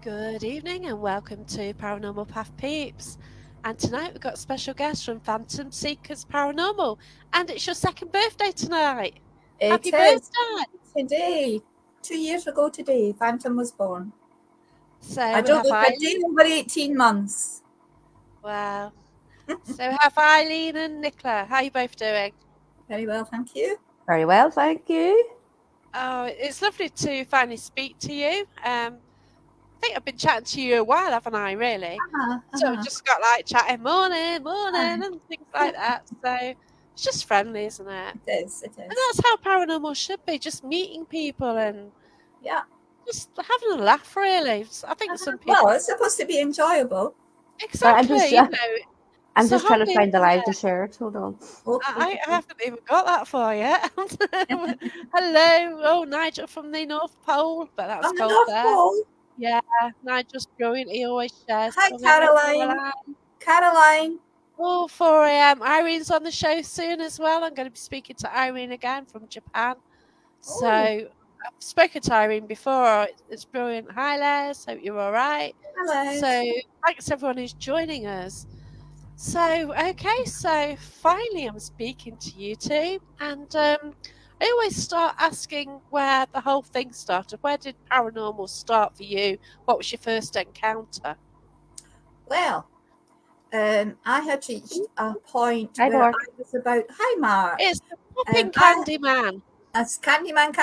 Good evening and welcome to Paranormal Path Peeps. And tonight we've got a special guest from Phantom Seekers Paranormal. And it's your second birthday tonight. Happy It is birthday! today. 2 years ago today, Phantom was born. I So we don't have look a day Eileen. over 18 months. Wow. So we have Eileen and Nicola. How are you both doing? Very well, thank you. Very well, thank you. Oh, it's lovely to finally speak to you. I think I've been chatting to you a while, haven't I, really? Uh-huh, So we've uh-huh. just got like chatting morning, Aye, and things like that. So it's just friendly, isn't it? it is, it And is. that's how paranormal should be, just meeting people and Yeah. just having a laugh, really. I think some Well, people. it's supposed to be enjoyable. Sorry, Exactly, I'm it's a just trying to hobby, find the isn't line it? to share it. Hold on. I haven't even got that far yet. Hello. Oh, Nigel from the North Pole, but that's On the cold North there. Pole. Yeah, Nigel's brilliant. He always shares Hi, for me. Caroline. Caroline. Oh, 4 a.m. Irene's on the show soon as well. I'm going to be speaking to Irene again from Japan. So Oh, I've spoken to Irene before. It's brilliant. Hi, Les. Hope you're all right. hello. So thanks everyone who's joining us. So okay, so finally I'm speaking to you two, and I always start asking where the whole thing started. Where did paranormal start for you? What was your first encounter? Well, I had reached a point Hi, where Mark. I was about, hi, Mark. It's the popping I candy man. As Candyman.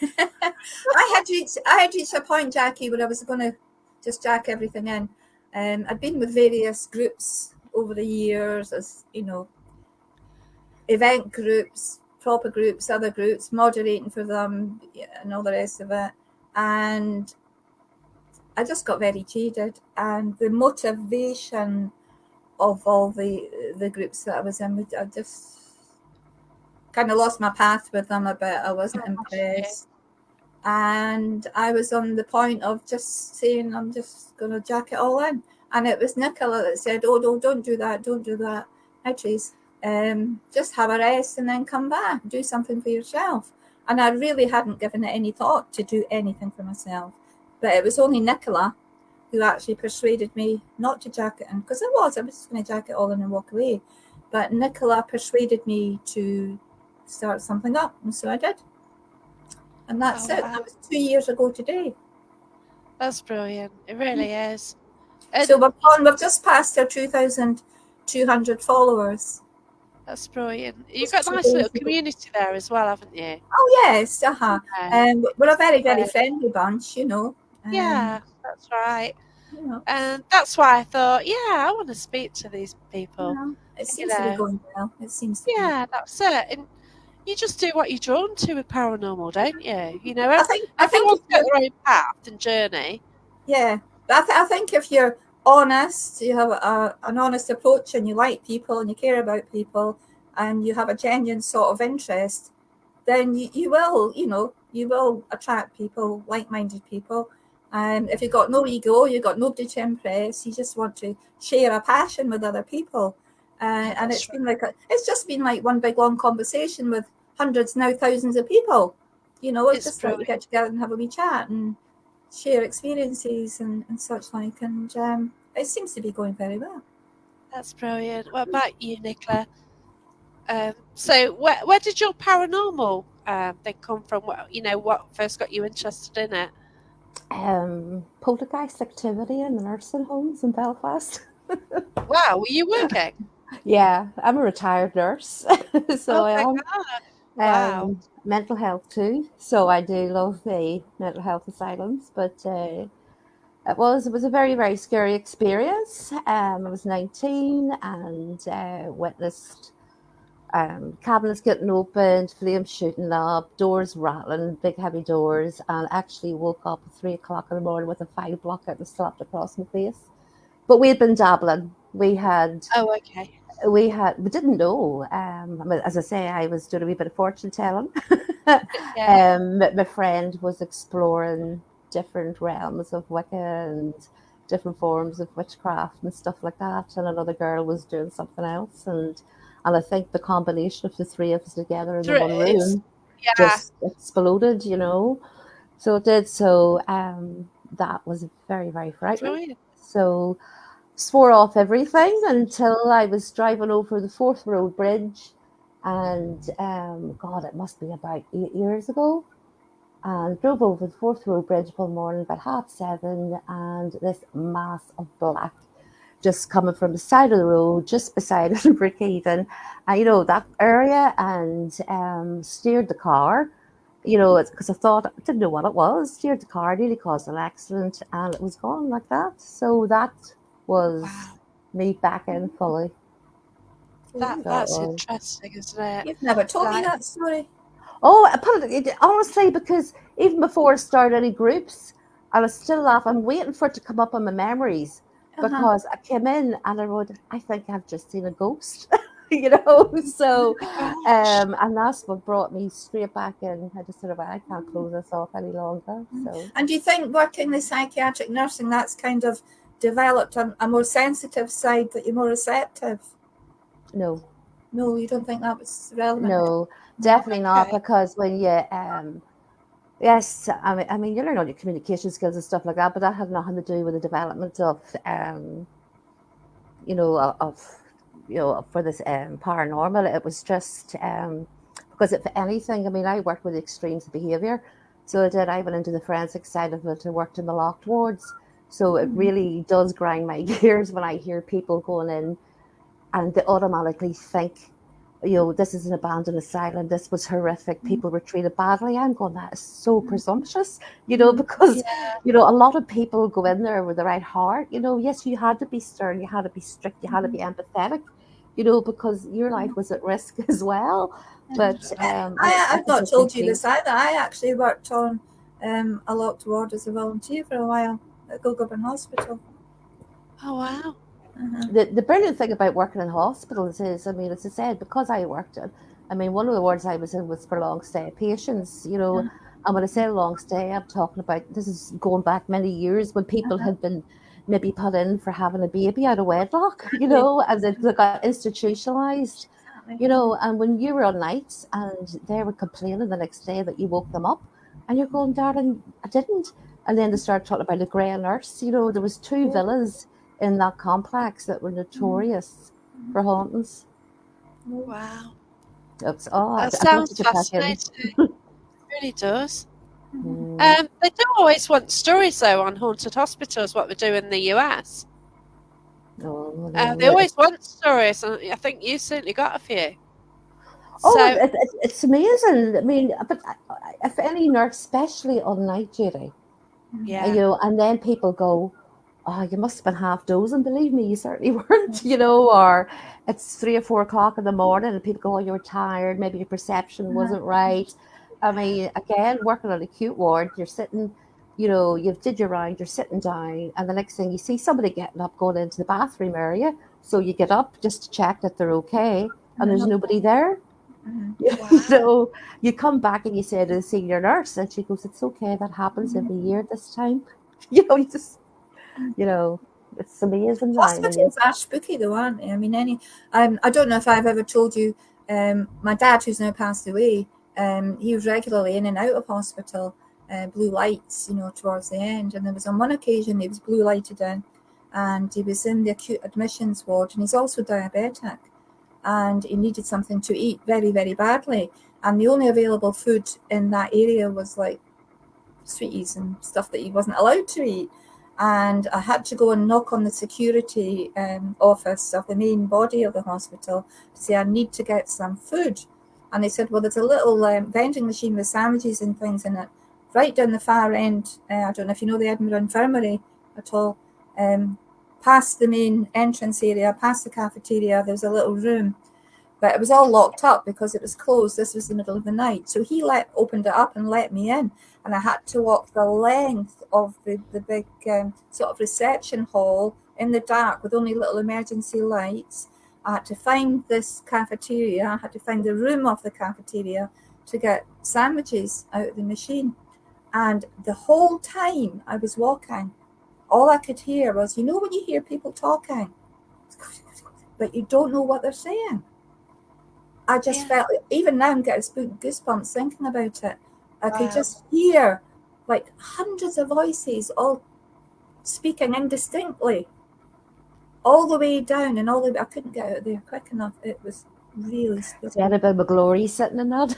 I had reached a point, Jackie, where I was going to just jack everything in. I'd been with various groups over the years, as you know, event groups, proper groups, other groups, moderating for them, and all the rest of it. And I just got very jaded, and the motivation of all the groups that I was in, I just kind of lost my path with them a bit. I wasn't Yeah. impressed. And I was on the point of just saying, I'm just going to jack it all in. And it was Nicola that said, oh, no, don't do that. Don't do that. Hi, Trace. Just have a rest and then come back. Do something for yourself. And I really hadn't given it any thought to do anything for myself. But it was only Nicola who actually persuaded me not to jack it in. Because I was just going to jack it all in and walk away. But Nicola persuaded me to start something up. And so I did. And that's Oh it. wow, That was 2 years ago today. that's brilliant. It really is. So And we've just passed our 2,200 followers. that's brilliant. You've Just got a 2 nice days little ago. community there as well, haven't you? Oh, yes. Uh-huh. Yeah. We're a very, very Yeah, friendly bunch, you know. yeah, that's right. You know, And that's why I thought, yeah, I want to speak to these people. it You seems to be know, going well. It seems to be. yeah, that's it. And you just do what you're drawn to with paranormal, don't you? You know, I think if everyone's got you're, their own path and journey. yeah, but I think if you're honest, you have an honest approach and you like people and you care about people and you have a genuine sort of interest, then you will, you will attract people, like-minded people. And if you've got no ego, you've got nobody to impress, you just want to share a passion with other people. Yeah, And that's right. it's just been like one big long conversation with hundreds, now thousands of people. It's It's just like we brilliant. get together and have a wee chat and share experiences and such like. And it seems to be going very well. That's brilliant. What about you, Nicola? So where did your paranormal thing come from? What first got you interested in it? Poltergeist activity in the nursing homes in Belfast. Wow, were you working? Yeah, I'm a retired nurse, so Oh I my am. God! Wow. Mental health too. So I do love the mental health asylums, but it was a very very scary experience. I was 19 and witnessed cabinets getting opened, flames shooting up, doors rattling, big heavy doors, and actually woke up at 3 o'clock in the morning with a file block out and slapped across my face. But we had been dabbling. Oh, okay. We didn't know. As I say, I was doing a wee bit of fortune telling. Yeah, My friend was exploring different realms of Wicca and different forms of witchcraft and stuff like that. And another girl was doing something else. And I think the combination of the three of us together in the one it's room. Yeah. just exploded, So it did. So that was very, very frightening. Brilliant. So swore off everything until I was driving over the Forth Road Bridge, and God, it must be about 8 years ago. And drove over the Forth Road Bridge one morning about 7:30, and this mass of black just coming from the side of the road, just beside Inverkeithing, and that area, and steered the car. Because I thought I didn't know what it was. Steered the car, nearly caused an accident, and it was gone like that. So that was Wow. me back in fully. So it That's was. interesting, isn't it? You've never told me Like, that story. Oh, I put it honestly, because even before I started any groups, I was still laughing. I'm waiting for it to come up on my memories, Uh-huh. because I came in and I wrote, I think I've just seen a ghost, So, oh my gosh. and that's what brought me straight back in. I just sort of, I can't close this off any longer. So, And do you think working the psychiatric nursing, that's kind of developed a more sensitive side, that you're more receptive? no, No, you don't think that was relevant? no, No. definitely not, Okay. because when you, yes, I mean, you learn all your communication skills and stuff like that, but that had nothing to do with the development of, you know, of for this paranormal. It was just because if anything, I mean, I worked with extremes of behaviour, so I did. I went into the forensic side of it. I worked in the locked wards, so it really does grind my gears when I hear people going in and they automatically think, this is an abandoned asylum. This was horrific. People were treated badly. I'm going, that is so presumptuous, because, Yeah. a lot of people go in there with the right heart. Yes, you had to be stern, you had to be strict, you had to be empathetic, because your life was at risk as well. But I I've think not it's been told you this changed. either. I actually worked on a locked ward as a volunteer for a while at Goulburn Hospital. Oh wow. Uh-huh. The brilliant thing about working in hospitals is, I mean, as I said, because I worked in, I mean, one of the wards I was in was for long stay patients, and when I say long stay, I'm talking about, this is going back many years, when people had been maybe put in for having a baby out of wedlock, Exactly. and they got institutionalized, Exactly. and when you were on nights and they were complaining the next day that you woke them up, and you're going, darling, I didn't. And then they started talking about a grey nurse. There was two villas in that complex that were notorious for hauntings. Wow. It's odd. That I want you sounds to get back in. fascinating. It really does. Mm. They do always want stories though on haunted hospitals, what they do in the US. Oh, They no. always want stories, and I think you certainly got a few. Oh, So it's amazing. I mean, but if any nurse, especially on night duty, yeah, and then people go, oh, you must have been half dozing. Believe me, you certainly weren't, or it's 3 or 4 o'clock in the morning and people go, oh, you're tired. Maybe your perception wasn't right. I mean, again, working on an acute ward, you're sitting, you've did your round, you're sitting down, and the next thing you see somebody getting up, going into the bathroom area. So you get up just to check that they're okay, and there's nobody there. wow, So you come back and you say to the senior nurse, and she goes, it's okay, that happens every year this time. You just, you know, it's amazing now when you. Hospitals are spooky though, aren't they? I mean, I don't know if I've ever told you, my dad, who's now passed away, he was regularly in and out of hospital, blue lights, towards the end. And there was on one occasion he was blue lighted in, and he was in the acute admissions ward, and he's also diabetic, and he needed something to eat very, very badly. And the only available food in that area was like sweeties and stuff that he wasn't allowed to eat. And I had to go and knock on the security office of the main body of the hospital to say I need to get some food. And they said, well, there's a little vending machine with sandwiches and things in it, right down the far end. I don't know if you know the Edinburgh Infirmary at all. Past the main entrance area, past the cafeteria, there's a little room, but it was all locked up because it was closed. This was the middle of the night. So he opened it up and let me in. And I had to walk the length of the big sort of reception hall in the dark with only little emergency lights. I had to find this cafeteria. I had to find the room of the cafeteria to get sandwiches out of the machine. And the whole time I was walking, all I could hear was, when you hear people talking, but you don't know what they're saying. I just Yeah. felt, even now I'm getting goosebumps thinking about it. I could Wow. just hear like hundreds of voices all speaking indistinctly all the way down and all the way. I couldn't get out there quick enough. It was really See, I had spooky. a bit of a glory sitting in that.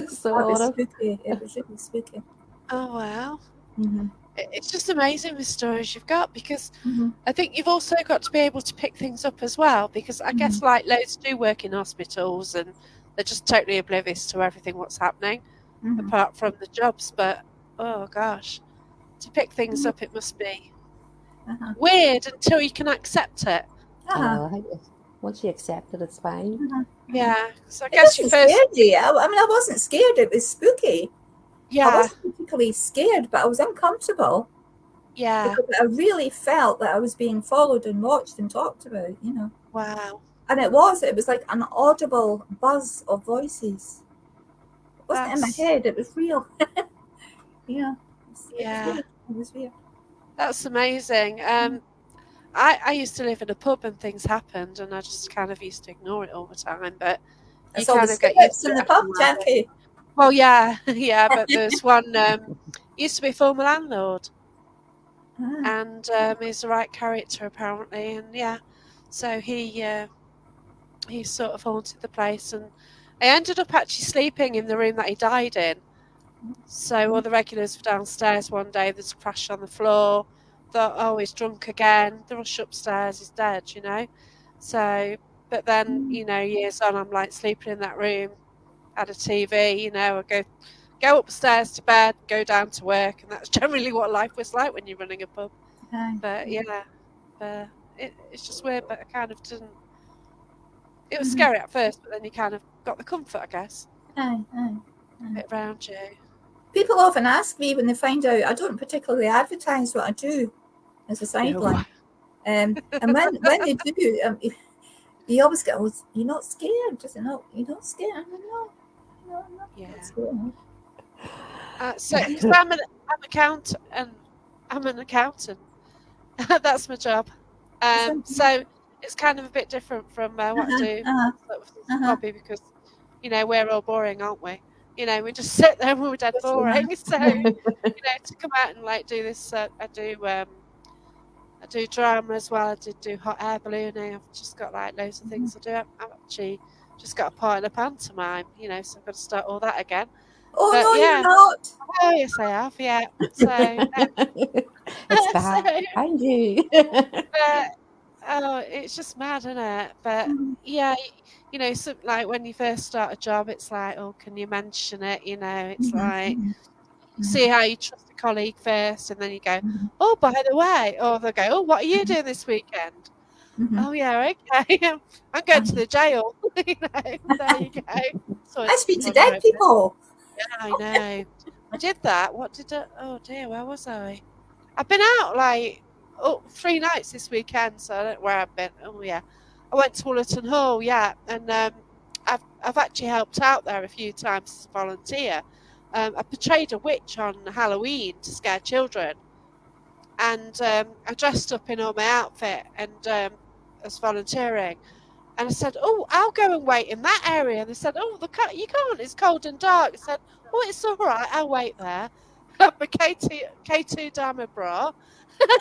So It I would was have. spooky. It was really spooky. Oh wow. Mm-hmm. It's just amazing the stories you've got because Mm-hmm. I think you've also got to be able to pick things up as well because I Mm-hmm. guess like loads do work in hospitals and they're just totally oblivious to everything what's happening Mm-hmm. apart from the jobs. But oh gosh, to pick things up, it must be Uh-huh. weird until you can accept it. Uh-huh. I think once you accept it, it's fine. Uh-huh. Uh-huh. Yeah, so I It guess you wasn't first, scary. I mean, I wasn't scared. It was spooky. I yeah, wasn't particularly scared, but I was uncomfortable yeah, because I really felt that I was being followed and watched and talked about, wow, And it was like an audible buzz of voices. It wasn't in my that's head, it was real. Yeah, it was yeah, weird. It was weird. that's amazing. Mm. I used to live in a pub and things happened, and I just kind of used to ignore it all the time, but you It's all the kind of get used spirits to in it the after pub, a while. Jackie. Well, yeah, yeah, but there's one used to be a former landlord, Ah, and he's the right character apparently, and yeah, so he sort of haunted the place, and I ended up actually sleeping in the room that he died in. So all the regulars were downstairs one day. There's a crash on the floor. Thought, oh, he's drunk again. The rush upstairs, he's dead. So, but then mm, years on, I'm like sleeping in that room, had a TV. I go upstairs to bed, go down to work, and that's generally what life was like when you're running a pub. aye, But yeah, it's just weird. But I kind of didn't. It was mhm, scary at first, but then you kind of got the comfort, I guess, aye, aye, aye. bit around you. People often ask me when they find out I don't particularly advertise what I do as a No. sideline. And when they do, you always get, oh, you're not scared. Just no, you're not scared. I'm like, no, no, I'm not Yeah. scared. So, because I'm an accountant. That's my job. So, So it's kind of a bit different from what I uh-huh, do uh-huh, sort of as a uh-huh. hobby because we're all boring, aren't we? We just sit there and we're dead Yes, we are. boring. So Uh-huh. to come out and like do this, I do drama as well. I did do hot air ballooning. I've just got like loads of things to do. I've actually just got a part in a pantomime. So I've got to start all that again. Oh But no, you're yeah, not. oh yes, I have. Yeah. So, It's so behind you. but, oh, it's just mad, isn't it? But Mhm, yeah, so, like when you first start a job, it's like, oh, can you mention it? It's mhm, like mhm, see how you trust a colleague first, and then you go, mhm, oh, by the way, or they'll go, oh, what are you doing this weekend? mhm. Oh yeah, okay. I'm going to I the jail. There you go. So I it's speak to funny, dead really. people. Yeah, I know. I did that. What did I? Oh dear, where was I? I've been out like 3 nights this weekend, so I don't know where I've been. Oh yeah, I went to Woollerton Hall, yeah, and I've actually helped out there a few times as a volunteer. I portrayed a witch on Halloween to scare children, and I dressed up in all my outfit and as volunteering. And I said, "Oh, I'll go and wait in that area." And they said, "Oh, you can't. It's cold and dark." I said, "Oh, it's all right. I'll wait there." Got my K2 diamond bra.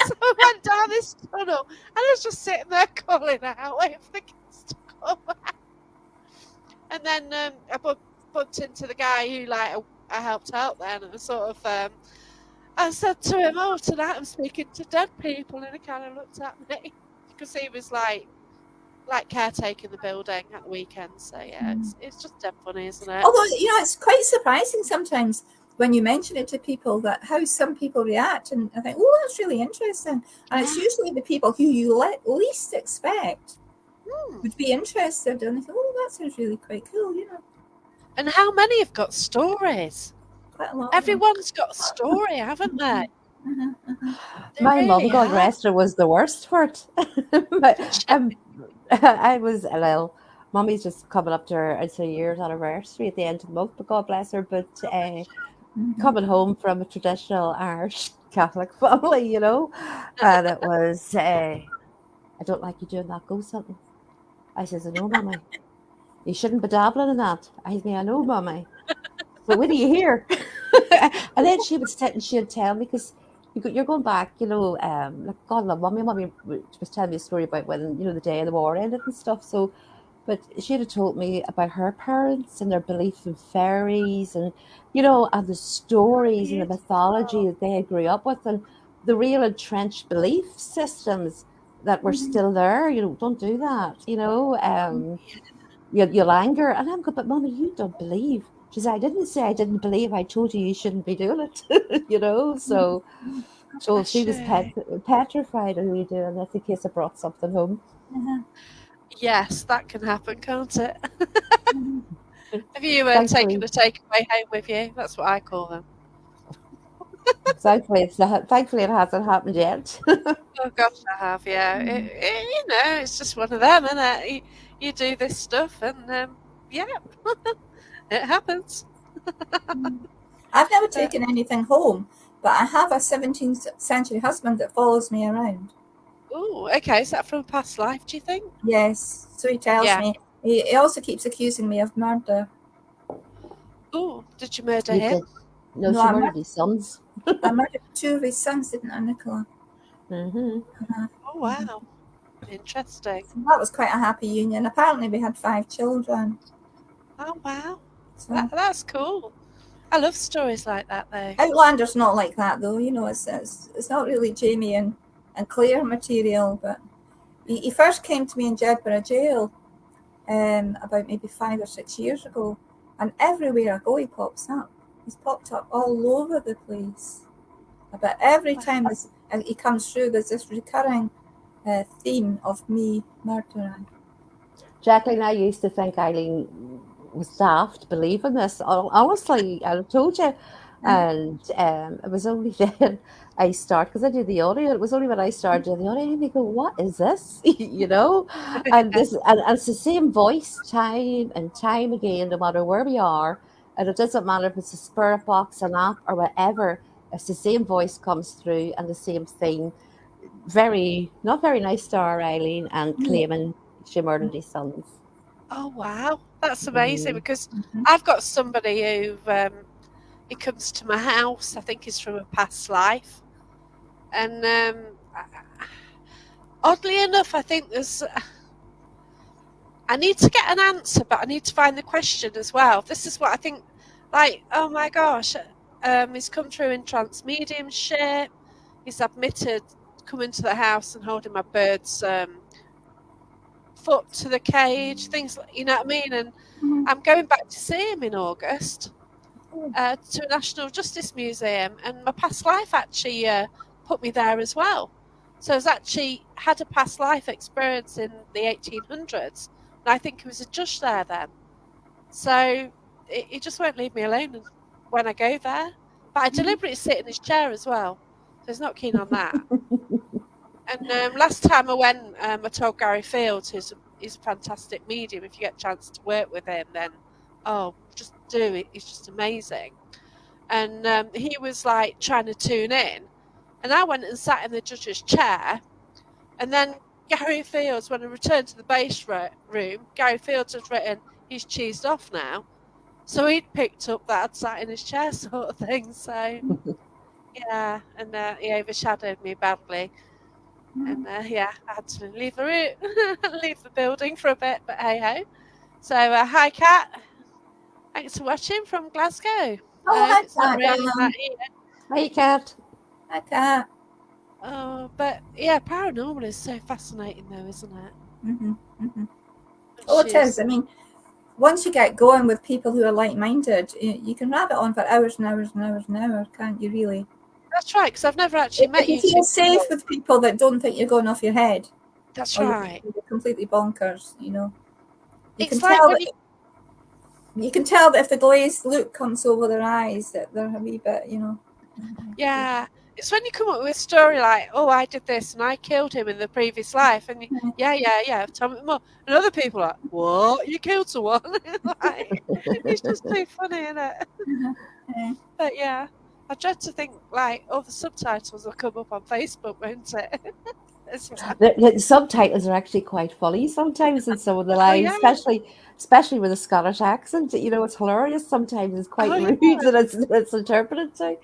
So I went down this tunnel, and I was just sitting there calling out, waiting for the kids to come. And then I bumped into the guy who I helped out then, and I said to him, "Oh, tonight I'm speaking to dead people," and he kind of looked at me because he was like caretaking the building at the weekend. So yeah, it's just dead funny, isn't it? Although, it's quite surprising sometimes when you mention it to people that how some people react. And I think, oh, that's really interesting. And it's Yeah. usually the people who you least expect Hmm. would be interested. And I think, oh, that sounds really quite cool. And how many have got stories? Quite a lot of them. Everyone's got a story, haven't they? Uh-huh, uh-huh. They My mum, really God have. rest her, was the worst for it. But, I was a little. Mummy's just coming up to her, it's a year's anniversary at the end of the month, but God bless her. But Mhm. coming home from a traditional Irish Catholic family, and it was, I don't like you doing that ghost hunting. I says, I know, Mummy. You shouldn't be dabbling in that. I mean, I know, mummy. But when are you here? And then she'd tell me, because you're going back, like God love mummy. Mummy was telling me a story about when, the day of the war ended and stuff. So, but she'd have told me about her parents and their belief in fairies, and, and the stories and the mythology Beautiful. that they grew up with, and the real entrenched belief systems that were Mhm. still there. Don't do that, you'll anger. And I'm going, but mommy, you don't believe. She said, I didn't say I didn't believe. I told you shouldn't be doing it, So, God so bless she was you. petrified of me doing this in case I brought something home. Uh-huh. Yes, that can happen, can't it? Mhm. Have you taken Thankfully, a takeaway home with you? That's what I call them. thankfully, it's not, thankfully it hasn't happened yet. Oh gosh, I have. Yeah, it's just one of them, isn't it? You do this stuff, and yeah, it happens. I've never But taken anything home, but I have a 17th century husband that follows me around. oh, okay. Is that from a past life? Do you think? Yes, so he tells Yeah. me. He also keeps accusing me of murder. Oh, did you murder You him? did. No, No, she murdered his sons. I murdered two of his sons, didn't I, Nicola? Hmm. Oh wow, interesting. So that was quite a happy union. Apparently, we had 5 children. Oh wow, So that's cool. I love stories like that, though. Outlander's not like that, though. It's not really Jamie and Claire material. But he first came to me in Jedburgh jail about maybe 5 or 6 years ago, and everywhere I go, he pops up. He's popped up all over the place. But every Wow. time he comes through, there's this recurring theme of me murdering. Jacqueline, I used to think Eileen was daft believing this. Honestly, I've told you. And it was only then I started, because I do the audio. It was only when I started doing the audio, and they go, "What is this?" And and it's the same voice, time and time again, no matter where we are. And it doesn't matter if it's a spirit box, an app, or whatever. It's the same voice comes through and the same thing. Not very nice to our Eileen, and Yeah. claiming she murdered his sons. Oh wow, that's amazing. Hmm. Because Mhm. I've got somebody who he comes to my house. I think he's from a past life, and oddly enough, I think there's. I need to get an answer, but I need to find the question as well. This is what I think. Like, oh my gosh, he's come through in trance mediumship. He's admitted coming to the house and holding my bird's foot to the cage. Things like, you know what I mean. And Mhm. I'm going back to see him in August Oh, to a National Justice Museum, and my past life actually put me there as well. So I was actually had a past life experience in the 1800s, and I think he was a judge there then. So he just won't leave me alone when I go there. But I mhm. deliberately sit in his chair as well, so he's not keen on that. And last time I went, I told Gary Fields, he's a fantastic medium. If you get a chance to work with him, then just do it. He's just amazing. And he was like trying to tune in, and I went and sat in the judge's chair. And then Gary Fields, when I returned to the base room, Gary Fields had written, "He's cheesed off now." So he'd picked up that I'd sat in his chair, sort of thing. So yeah, and he overshadowed me badly. And yeah, I had to leave the room, leave the building for a bit. But hey ho. So hi, Kat. Thanks for watching from Glasgow. Oh, I hope hi, it's not Cat, raining that darling. here. Hey, Cat. Hi, Cat. Oh, but yeah, paranormal is so fascinating, though, isn't it? Mm-hmm. Mm-hmm. It Oh, it is. is. I mean, once you get going with people who are like-minded, you can rabbit on for hours and hours and hours and hours, can't you? Really, That's right, because I've never actually if met you you feel two safe before. with people that don't think you're going off your head That's or right. you're completely bonkers, you can It's like tell when that if the glazed look comes over their eyes that they're a wee bit, yeah, it's when you come up with a story like, "Oh, I did this and I killed him in the previous life," and yeah, tell me more. And other people are like, "What? You killed someone?" Like, it's just too funny, isn't it? Yeah. But yeah, I dread to think like all the subtitles will come up on Facebook, won't it? The subtitles are actually quite funny sometimes in some of the Oh lines, yeah. especially with a Scottish accent. You know, it's hilarious. Sometimes it's quite Oh yeah. rude and it's interpreted to.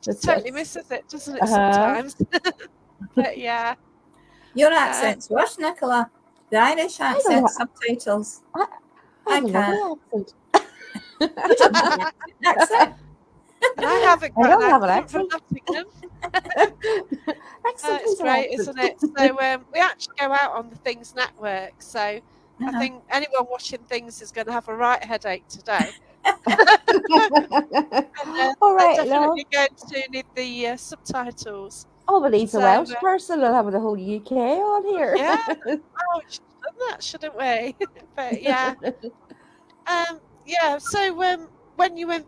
Just It's totally it's misses it, doesn't it, uh sometimes? But yeah. Your Uh, accent's worse, Nicola. The Irish I don't accent know. subtitles. I, I I have a lovely can't. accent. You don't have an accent. and I haven't I got an don't have an accent from accent. Nottingham. Accent It's is an great, isn't it? So we actually go out on the Things Network. So I Uh-huh. think anyone watching Things is going to have a right headache today. accent. And All they're right, no. definitely going to need the subtitles. Oh, but he's a So Welsh person. We'll have the whole UK on here. yeah, oh, we should have done that, shouldn't we? But yeah, yeah. So when you went,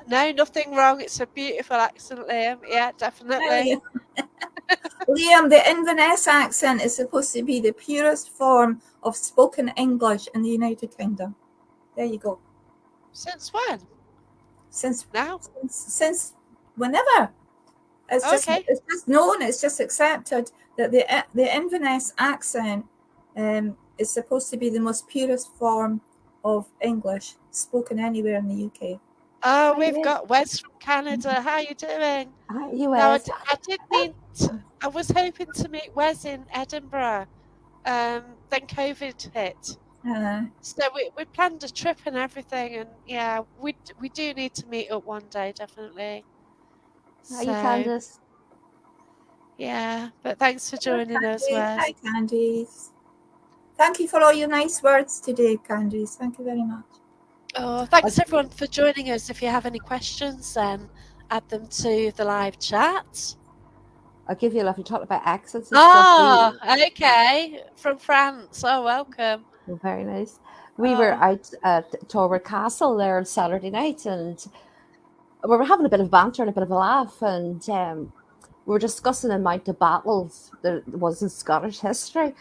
no, nothing wrong. It's a beautiful accent, Liam. Yeah, definitely. Liam, Liam, the Inverness accent is supposed to be the purest form of spoken English in the United Kingdom. There you go. Since when? Since Now? since whenever. It's just Okay. known. It's just accepted that the Inverness accent is supposed to be the most purest form of English spoken anywhere in the UK. Oh, Hi, we've Wes. got Wes from Canada. How you doing? Hi, you Now, Wes. I did mean I was hoping to meet Wes in Edinburgh. Then COVID hit. Uh, So we planned a trip and everything, and yeah, we do need to meet up one day, definitely. How you, So Candice? yeah, but thanks for joining us, Candice, Wes. hi Candice. Thank you for all your nice words today, Candice. Thank you very much. Oh, thanks everyone for joining us. If you have any questions, then add them to the live chat. I'll give you a laugh. You talked about accents and stuff. Okay, from France. Oh, welcome. Very nice. We were Oh, out at Torwood Castle there on Saturday night, and we were having a bit of banter and a bit of a laugh, and we were discussing the amount of battles there was in Scottish history.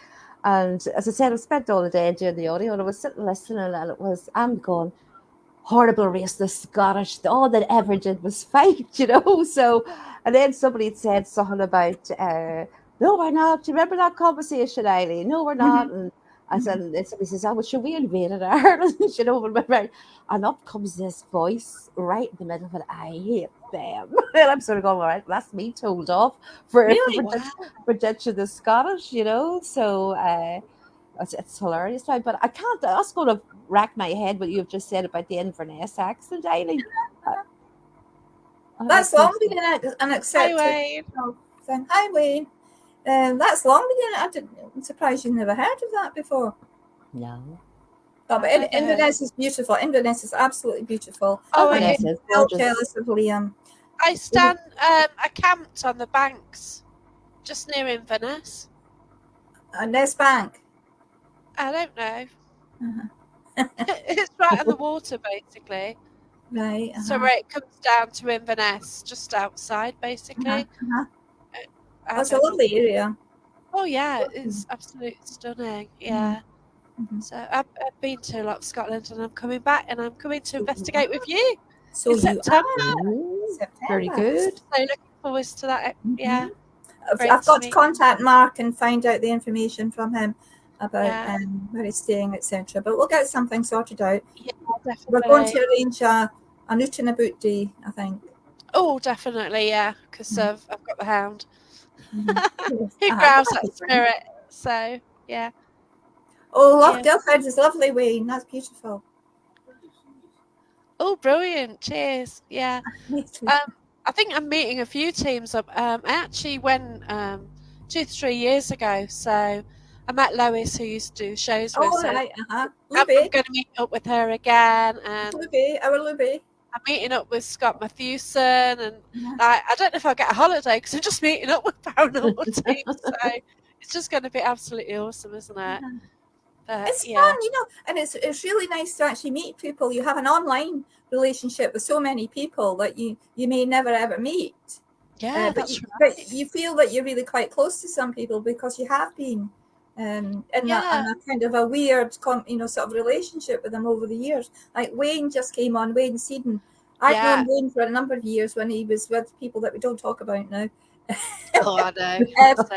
And as I said, I spent all the day doing the audio, and I was sitting listening, and I'm going, horrible race, the Scottish. All that ever did was fight, you know. So, and then somebody had said something about, no, we're not. Do you remember that conversation, Eileen? No, we're not. And I said, and then somebody says, oh, well, should we invaded Ireland? You know, and up comes this voice right in the middle of it. I hate them. And I'm sort of going, all right, that's me told off for Really? wow. for ditching the Scottish, you know. So, it's hilarious, right? But I can't. I was going to rack my head what you've just said about the Inverness accent, Eileen. That's That's long been an Hi, accepted Wayne. thing. Hi, Wayne. That's long been. I'm surprised you've never heard of that before. no. Oh, but I've never heard. Inverness is beautiful. Inverness is absolutely beautiful. Oh, I'm Inverness is so gorgeous. jealous of Liam. I stand. I camped on the banks, just near Inverness. Ness Bank. I don't know. Uh-huh. It's right on the water, basically. Right. So where it comes down to Inverness, just outside, basically. Uh-huh. I It's a don't know. lovely area. Oh yeah, it's absolutely stunning. Yeah. Mm-hmm. So I've been to a lot of Scotland, and I'm coming back, and I'm coming to investigate with you So in you September. Ooh, very September. good. So looking forward to that. Yeah. Great I've got to meet. contact Mark and find out the information from him about Yeah. where he's staying, etc. But we'll get something sorted out. Yeah, We're going definitely. to arrange a out and about day, I think. Oh, definitely, yeah, because I've got the hound. Yes. He growls that spirit. So yeah. Oh, Yeah. Delford is lovely, Wayne. That's beautiful. Oh, brilliant. Cheers. Yeah. I think I'm meeting a few teams up. I actually went 2 to 3 years ago. So I met Lois, who used to do shows with. Oh, So right. I'm Luby. going to meet up with her again. And Luby. Our Luby. I'm meeting up with Scott Matthewson. And I don't know if I'll get a holiday because I'm just meeting up with Paranormal teams. So it's just going to be absolutely awesome, isn't it? It's yeah. fun, you know, and it's really nice to actually meet people. You have an online relationship with so many people that you may never ever meet. Yeah, But that's right. but you feel that you're really quite close to some people because you have been in a kind of a weird, sort of relationship with them over the years. Like Wayne just came on, Wayne Seaton. I've known Wayne for a number of years when he was with people that we don't talk about now. Oh, I know.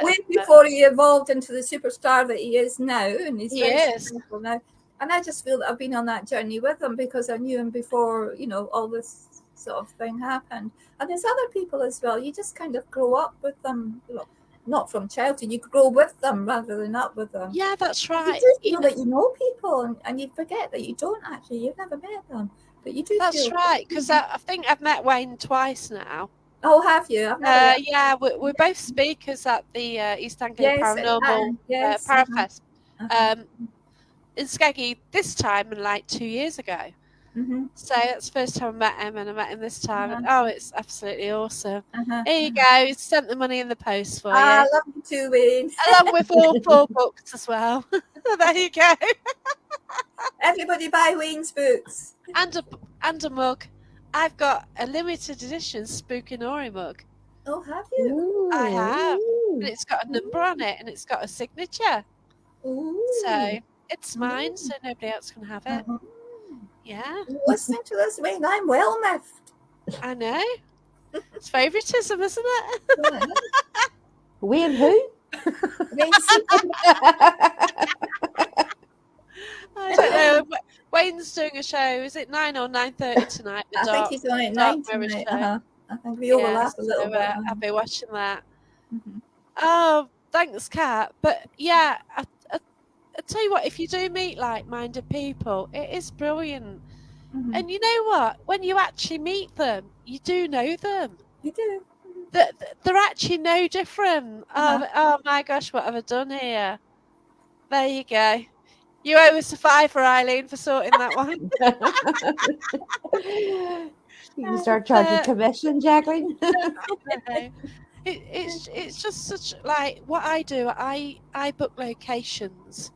Way before he evolved into the superstar that he is now, and he's He very is. successful now. And I just feel that I've been on that journey with him because I knew him before, all this sort of thing happened. And there's other people as well. You just kind of grow up with them, not from childhood. You grow with them rather than up with them. Yeah, that's You right. do feel that you know people, and you forget that you don't actually. You've never met them, but you do That's feel. right, because I think I've met Wayne twice now. Oh, have you? I've never met. Yeah, we're both speakers at the East Anglia Yes, Paranormal yes. Parafest Uh-huh. in Skeggy this time and like 2 years ago. Mm-hmm. So that's the first time I met him, and I met him this time. And, Uh-huh. it's absolutely awesome. Uh-huh. Here you go. He's sent the money in the post for I you, love you too, Wayne. along with all 4 books as well. There you go, Everybody buy Wayne's books. and a mug. I've got a limited edition Spookinori mug. Oh, have you? Ooh, I have, and ooh. it's got a number on it, and it's got a signature. Ooh. So it's mine, so nobody else can have it. Uh-huh. Yeah, Listening to this, Wayne, I'm well miffed. I know. It's favouritism, isn't it? Wayne who? Wayne, I don't know. Wayne's doing a show. Is it 9 or 9:30 tonight? The I think he's on at 9 Mirror tonight. show. Uh-huh. I think we overlap a little so, bit. I'll be watching that. Mm-hmm. Oh, thanks, Kat. But yeah, I tell you what, if you do meet like-minded people, it is brilliant. Mm-hmm. And you know what? When you actually meet them, you do know them. You do. They're actually no different. Uh-huh. Oh my gosh, what have I done here? There you go. You owe us a £5, Eileen, for sorting that one. You can start charging commission, Jacqueline. It's just such like what I do. I book locations,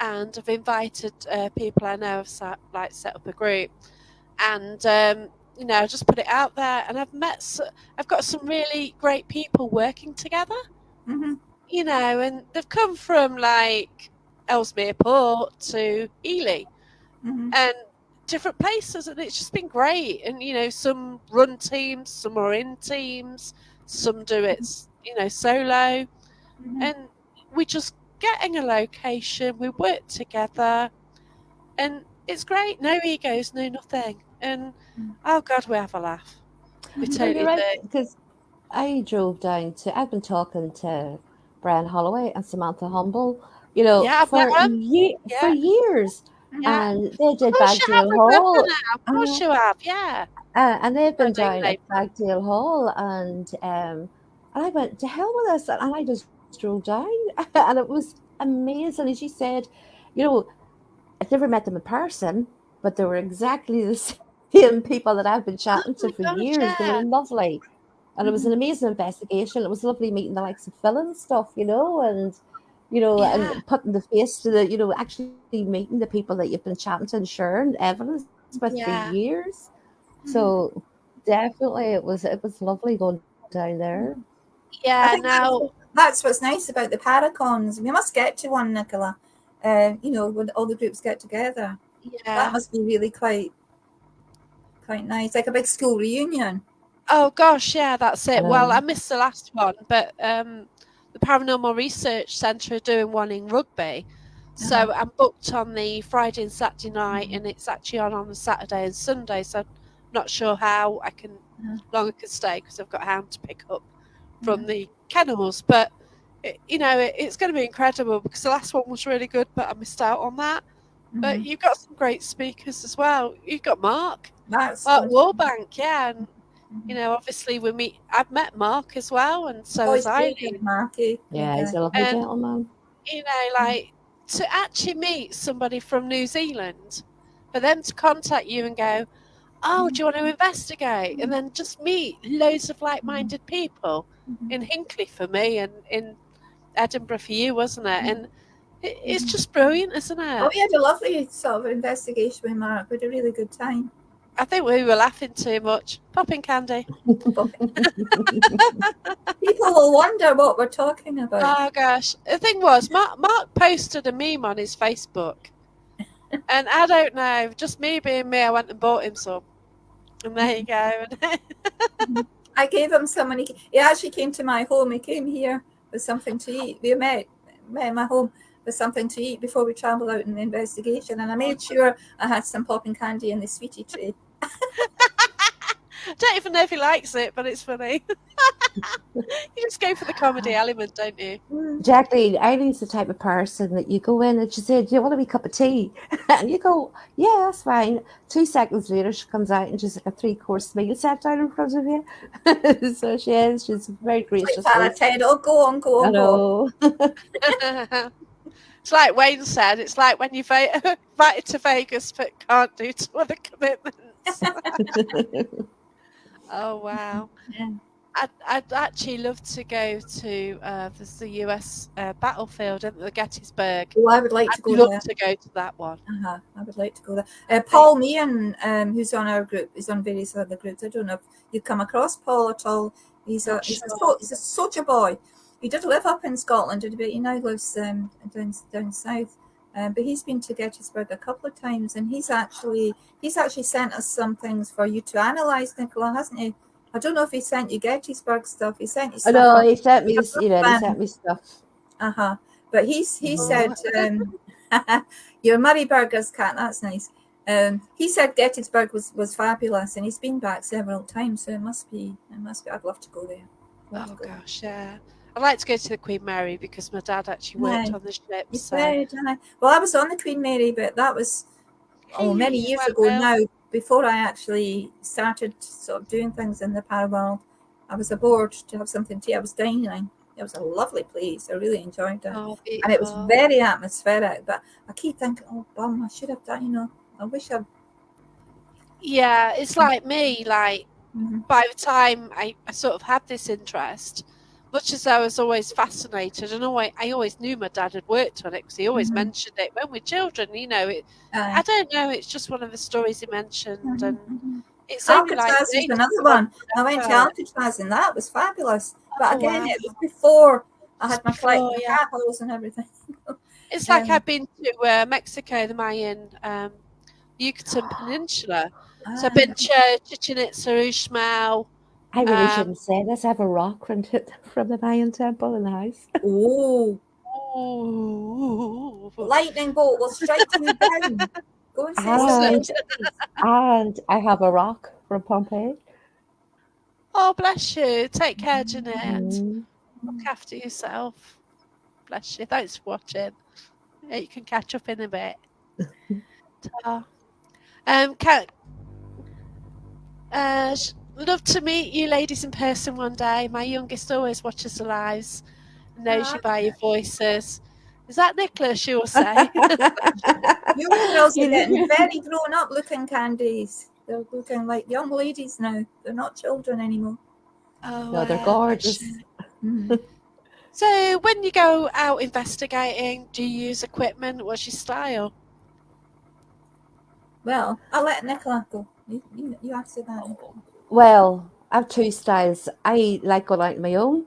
and I've invited people I know have set up a group, and just put it out there. And I've got some really great people working together. Mm-hmm. And they've come from like Ellesmere Port to Ely, Mm-hmm. and different places, and it's just been great. And some run teams, some are in teams, some do it solo, Mm-hmm. and we just getting a location, we work together, and it's great. No egos, no nothing, and oh god, we have a laugh. We Well, totally you're right, do. because I've been talking to Brian Holloway and Samantha Humble, Yeah, I've met for them. for Yeah, years, yeah. and they Of did course you have, Bagdale Rebecca. Hall, Now, of course you have. Yeah, and they've I been know down they. at Bagdale Hall, and I went to hell with this, and I just drove down, and it was amazing. As you said, I've never met them in person, but they were exactly the same people that I've been Oh chatting to my for gosh, years. They were yeah, lovely. And it was Mm-hmm. an amazing investigation. It was lovely meeting the likes of Phil and stuff, yeah. and putting the face to actually meeting the people that you've been chatting to and sharing evidence with for Yeah, years. Mm-hmm. So definitely it was lovely going down there. I yeah. think Now, that's what's nice about the Paracons. We must get to one, Nicola. When all the groups get together, that yeah. must be really quite nice, like a big school reunion. Oh gosh, yeah, that's I it. Well, I know. missed the last one, but the Paranormal Research Centre are doing one in Rugby, Uh-huh. so I'm booked on the Friday and Saturday night, and it's actually on the Saturday and Sunday. So I'm not sure how Uh-huh. long I can stay because I've got a hound to pick up Uh-huh. from the kennels. But it's going to be incredible because the last one was really good, but I missed out on that. But Mm-hmm. you've got some great speakers as well. You've got Mark That's going to Warbank, yeah, and mm-hmm. obviously I've met Mark as well, and so has Always great with Eileen. Marky. Yeah, he's Yeah. a lovely And gentleman. like to actually meet somebody from New Zealand, for them to contact you and go, "Oh, do you want to investigate?" and then just meet loads of like-minded people Mm-hmm. in Hinckley for me, and in Edinburgh for you, wasn't it? And it's Mm-hmm. just brilliant, isn't Oh, it? we had a lovely sort of investigation with Mark. We had a really good time. I think we were laughing too much. Popping candy. People will wonder what we're talking about. Oh gosh, the thing was, Mark posted a meme on his Facebook, and I don't know, just me being me, I went and bought him some, and there you go. I gave him some, and he actually came to my home. He came here with something to eat. We met in my home with something to eat before we travelled out in the investigation, and I made sure I had some popping candy in the sweetie tray. I don't even know if he likes it, but it's funny. You just go for the comedy element, don't you? Jacqueline, Eileen's the type of person that you go in and she said, "Do you want a wee cup of tea?" And you go, "Yeah, that's fine." 2 seconds later, she comes out and she's like a 3-course meal set down in front of you. So she is. She's very It's like gracious. Father Ted, oh, go on, go I on, go on. know. It's like Wayne said, it's like when you invited to Vegas but can't do 2 other commitments. Oh, wow. Yeah. I'd actually love to go to the US battlefield in the Gettysburg. Oh, I would like to I'd go love there. to go to that one. I would like to go there. Paul Meehan, who's on our group, is on various other groups. I don't know if you've come across Paul at all. He's a soldier boy. He did live up in Scotland, but he now lives down south. But he's been to Gettysburg a couple of times, and he's actually sent us some things for you to analyse, Nicola, hasn't he? I don't know if he sent you Gettysburg stuff. He sent you I stuff. know, he sent me this, he sent me stuff. But he said, your Murray Burgers cat, that's nice. He said Gettysburg was fabulous, and he's been back several times, so it must be. I'd love to go there. Gosh, yeah. I'd like to go to the Queen Mary because my dad actually worked on the ship. Well, I was on the Queen Mary, but that was many years ago now. Before I actually started sort of doing things in the paraworld, I was aboard to have something to eat. I was dining. It was a lovely place. I really enjoyed it. Oh, and it was very atmospheric. But I keep thinking, oh, bum, I should have done, I wish I'd... Yeah, it's like me. Like, by the time I sort of had this interest, much as I was always fascinated, and I always knew my dad had worked on it because he always mentioned it when we're children. I don't know. It's just one of the stories he mentioned, and it's only Alcatraz is another one. I went to Alcatraz, and that was fabulous. But again, it was before I had my cat holes and everything. It's like I've been to Mexico, the Mayan Yucatan Peninsula. So I've been to Chichen Itza, Uxmal. I really shouldn't say this. I have a rock from the Mayan temple in the house. Oh. Lightning bolt will strike you down. Go and say and I have a rock from Pompeii. Oh, bless you. Take care, Jeanette. Look after yourself. Bless you. Thanks for watching. You can catch up in a bit. Love to meet you ladies in person one day. My youngest always watches the lives and knows you by your voices. Is that Nicholas, you will say? Your girls are getting very grown up looking, Candice. They're looking like young ladies now. They're not children anymore. Oh, no, they're gorgeous. So when you go out investigating, do you use equipment? What's your style? Well, I'll let Nicola go. You answer that. Well, I have 2 styles. I like going out on my own,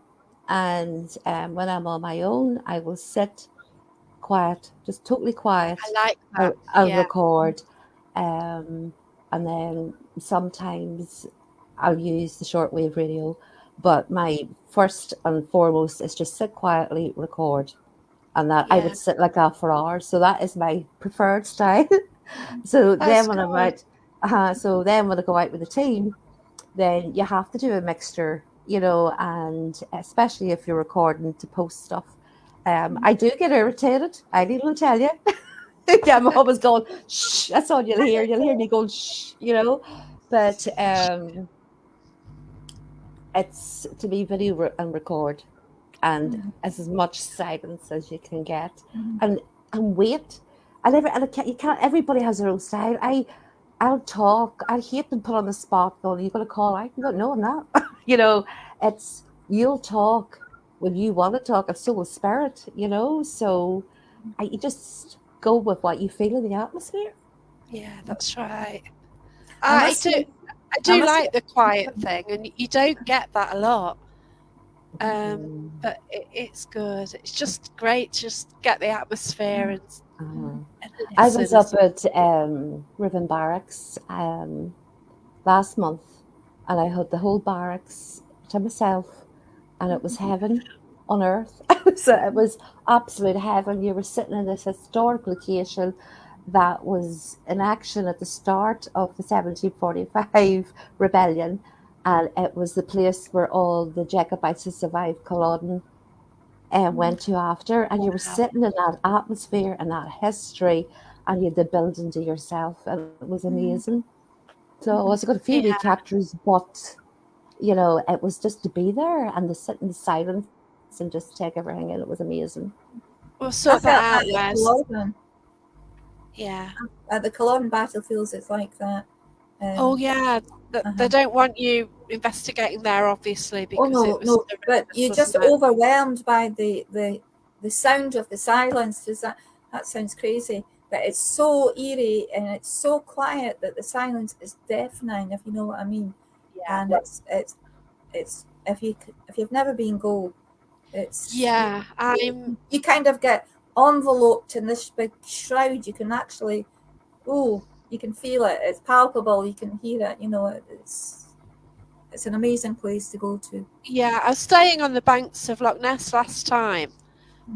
and when I'm on my own, I will sit quiet, just totally quiet. I like that. I'll record, and then sometimes I'll use the shortwave radio. But my first and foremost is just sit quietly, record, and that I would sit like that for hours. So that is my preferred style. So then when I'm out, when I go out with the team, then you have to do a mixture, and especially if you're recording to post stuff. I do get irritated. I need to tell you. I'm always going, shh, that's all you'll hear. You'll hear me going, shh, But it's to be video and record, and as much silence as you can get, and wait. You can't. Everybody has their own style. I'll talk. I hate being put on the spot. Going, "Are you going to call out?" You go, "No, I'm not." It's you'll talk when you want to talk. It's so spirit, So you just go with what you feel in the atmosphere. Yeah, that's right. I do like the quiet thing, and you don't get that a lot. But it's good. It's just great to just get the atmosphere and I was up at Riven Barracks last month, and I had the whole barracks to myself, and it was heaven on earth. It was absolute heaven. You were sitting in this historic location that was in action at the start of the 1745 rebellion, and it was the place where all the Jacobites who survived Culloden went to after, and you were Wow. sitting in that atmosphere and that history, and you had the building to yourself, and it was amazing. So I also got a few wee Yeah. captures, but you know, it was just to be there and to sit in silence and just take everything in. It was amazing. We'll I sort that felt out, that at Wes. Culloden. Yeah. At the Culloden battlefields, it's like that. Oh, yeah. They don't want you investigating there, obviously, Oh because it no, was no! But horrendous, you're just wasn't it? overwhelmed by the sound of the silence. Does that sounds crazy? But it's so eerie and it's so quiet that the silence is deafening. If you know what I mean. Yeah. And it's if you've never been go, it's Yeah. you kind of get enveloped in this big shroud. You can actually you can feel it. It's palpable. You can hear it. You know, it's an amazing place to go to. Yeah. I was staying on the banks of Loch Ness last time,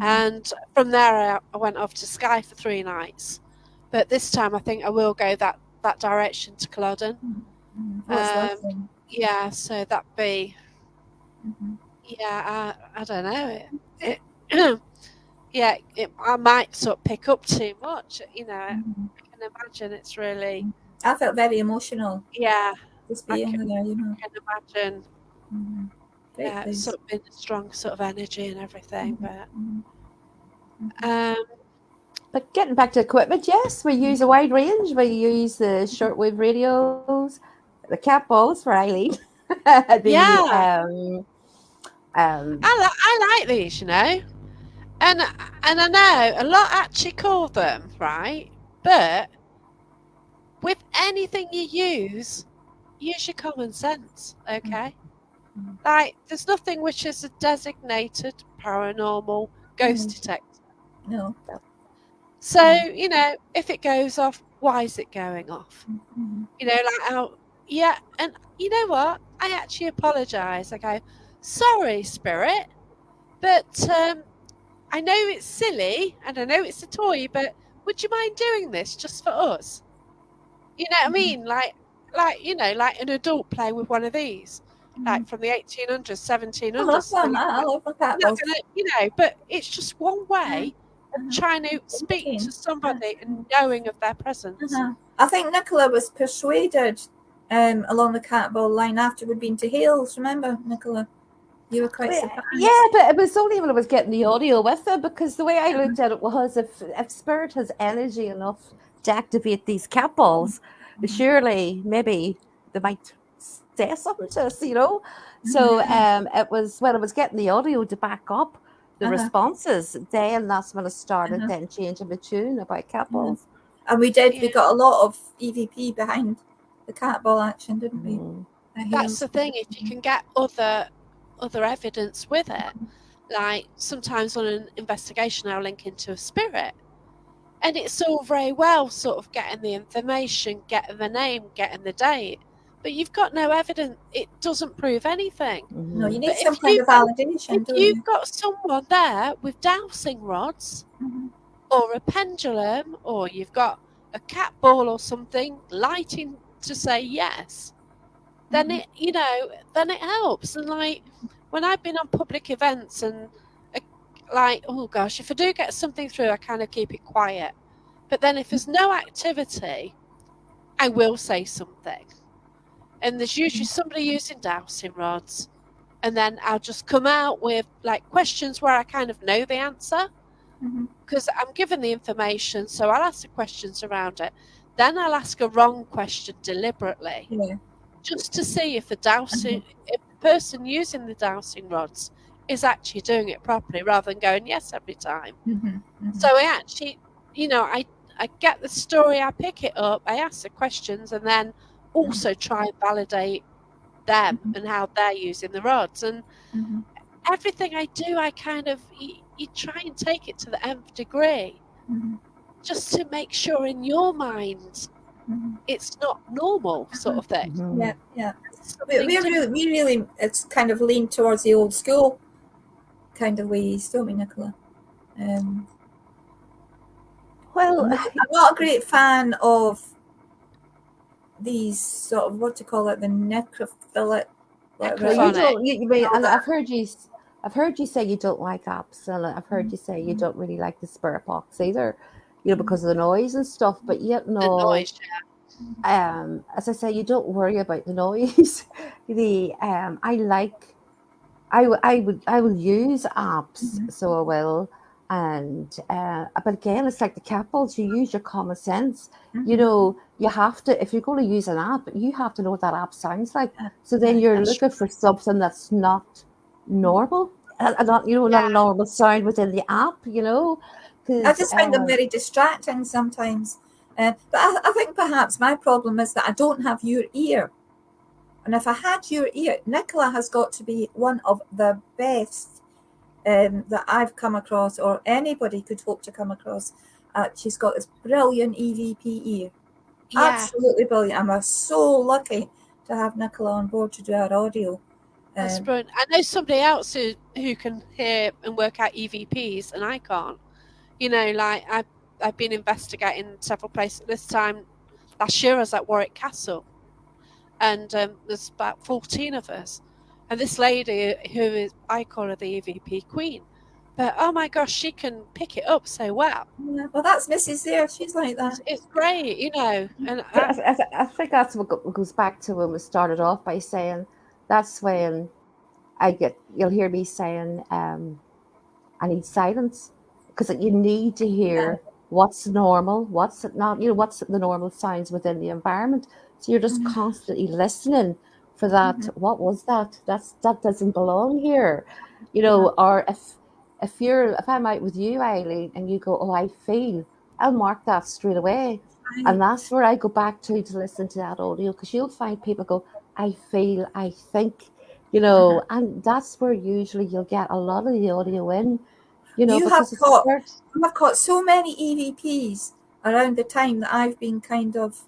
and from there I went off to Skye for 3 nights. But this time I think I will go that direction to Culloden. Oh, it's Um, lovely. yeah. So that'd be. Mm-hmm. Yeah. I don't know. Yeah. I might sort of pick up too much. You know. I can imagine it's really. I felt very emotional Yeah. just I being can, there. can imagine. Great Yeah, it's place. sort of been a strong sort of energy and everything, but Mm-hmm. um, But getting back to equipment, yes, we use a wide range. We use the shortwave radios, the cat balls for Eileen, the yeah, um, I like these, you know, and I know a lot actually call them right, but with anything you use your common sense, okay? Like, there's nothing which is a designated paranormal ghost detector. No. So, you know, if it goes off, why is it going off? You know, like how, yeah, and you know what? I actually apologise. I go, sorry, spirit, but I know it's silly and I know it's a toy, but would you mind doing this just for us? You know what I mean? Like you know, like an adult play with one of these, like from the 1800s, I love 1700s. them. I love the cat You're not balls. gonna, you know, but it's just one way of trying to speak to Thinking. somebody and knowing of their presence. I think Nicola was persuaded along the cat ball line after we'd been to Hales. Remember, Nicola? You were quite yeah, surprised. but it was only when I was getting the audio with it, because the way I looked at it was, if spirit has energy enough to activate these cat balls, surely maybe they might say something to us, you know. So it was when I was getting the audio to back up the responses, then that's when I started then changing the tune about cat balls. And we did. Yeah. We got a lot of EVP behind the cat ball action, didn't we? At That's Hales. the thing. If you can get other evidence with it, like sometimes on an investigation, I'll link into a spirit, and it's all very well sort of getting the information, getting the name, getting the date, but you've got no evidence. It doesn't prove anything. No, you need But some kind of validation, if don't you've you? got someone there with dowsing rods or a pendulum, or you've got a cat ball or something lighting to say yes, then it, you know, then it helps. And like when I've been on public events and like, oh gosh, if I do get something through, I kind of keep it quiet. But then if there's no activity, I will say something. And there's usually somebody using dowsing rods. And then I'll just come out with like questions where I kind of know the answer because I'm given the information. So I'll ask the questions around it. Then I'll ask a wrong question deliberately. Yeah. Just to see if if the person using the dowsing rods is actually doing it properly rather than going yes every time. So I actually, you know, I get the story, I pick it up, I ask the questions, and then also try and validate them and how they're using the rods. And everything I do, I kind of you try and take it to the nth degree, just to make sure in your mind it's not normal, sort of thing. Yeah, yeah. something different. we really, it's kind of leaned towards the old school kind of ways, don't we, Nicola? Well, I'm not a great fan of these sort of, what do you call it, the necrophilic, whatever. well, you Necrophonic. don't. You mean, All and that. I've heard you say you don't like apps, and I've heard you say you don't really like the spirit box either, because of the noise and stuff. But yet, The no. noise. As I say, you don't worry about the noise. I like. I will use apps, so I will. And but again, it's like the couples. You use your common sense. You have to, if you're going to use an app, you have to know what that app sounds like. So then you're That's looking for something that's not normal, not not a normal sound within the app. I Because just find them very distracting sometimes. But I think perhaps my problem is that I don't have your ear. And if I had your ear, Nicola has got to be one of the best that I've come across, or anybody could hope to come across. She's got this brilliant EVP ear. yeah. Absolutely brilliant. I'm so lucky to have Nicola on board to do our audio. That's brilliant. I know somebody else who can hear and work out EVPs, and I can't. Like I've been investigating several places. This time last year, I was at Warwick Castle, and there's about 14 of us. And this lady, who is, I call her the EVP queen, but oh my gosh, she can pick it up so well. Yeah, well, that's Mrs. there. She's like that. It's great, And I think that's what goes back to when we started off by saying that's when you'll hear me saying, I need silence, because you need to hear what's normal, what's not, what's the normal sounds within the environment. So you're just constantly listening for that. What was that? That doesn't belong here, or if I'm out with you, Eileen, and you go, oh, I feel, I'll mark that straight away. And that's where I go back to listen to that audio, because you'll find people go, I feel, I think, and that's where usually you'll get a lot of the audio in, You have because it's the first. caught so many EVPs around the time that I've been kind of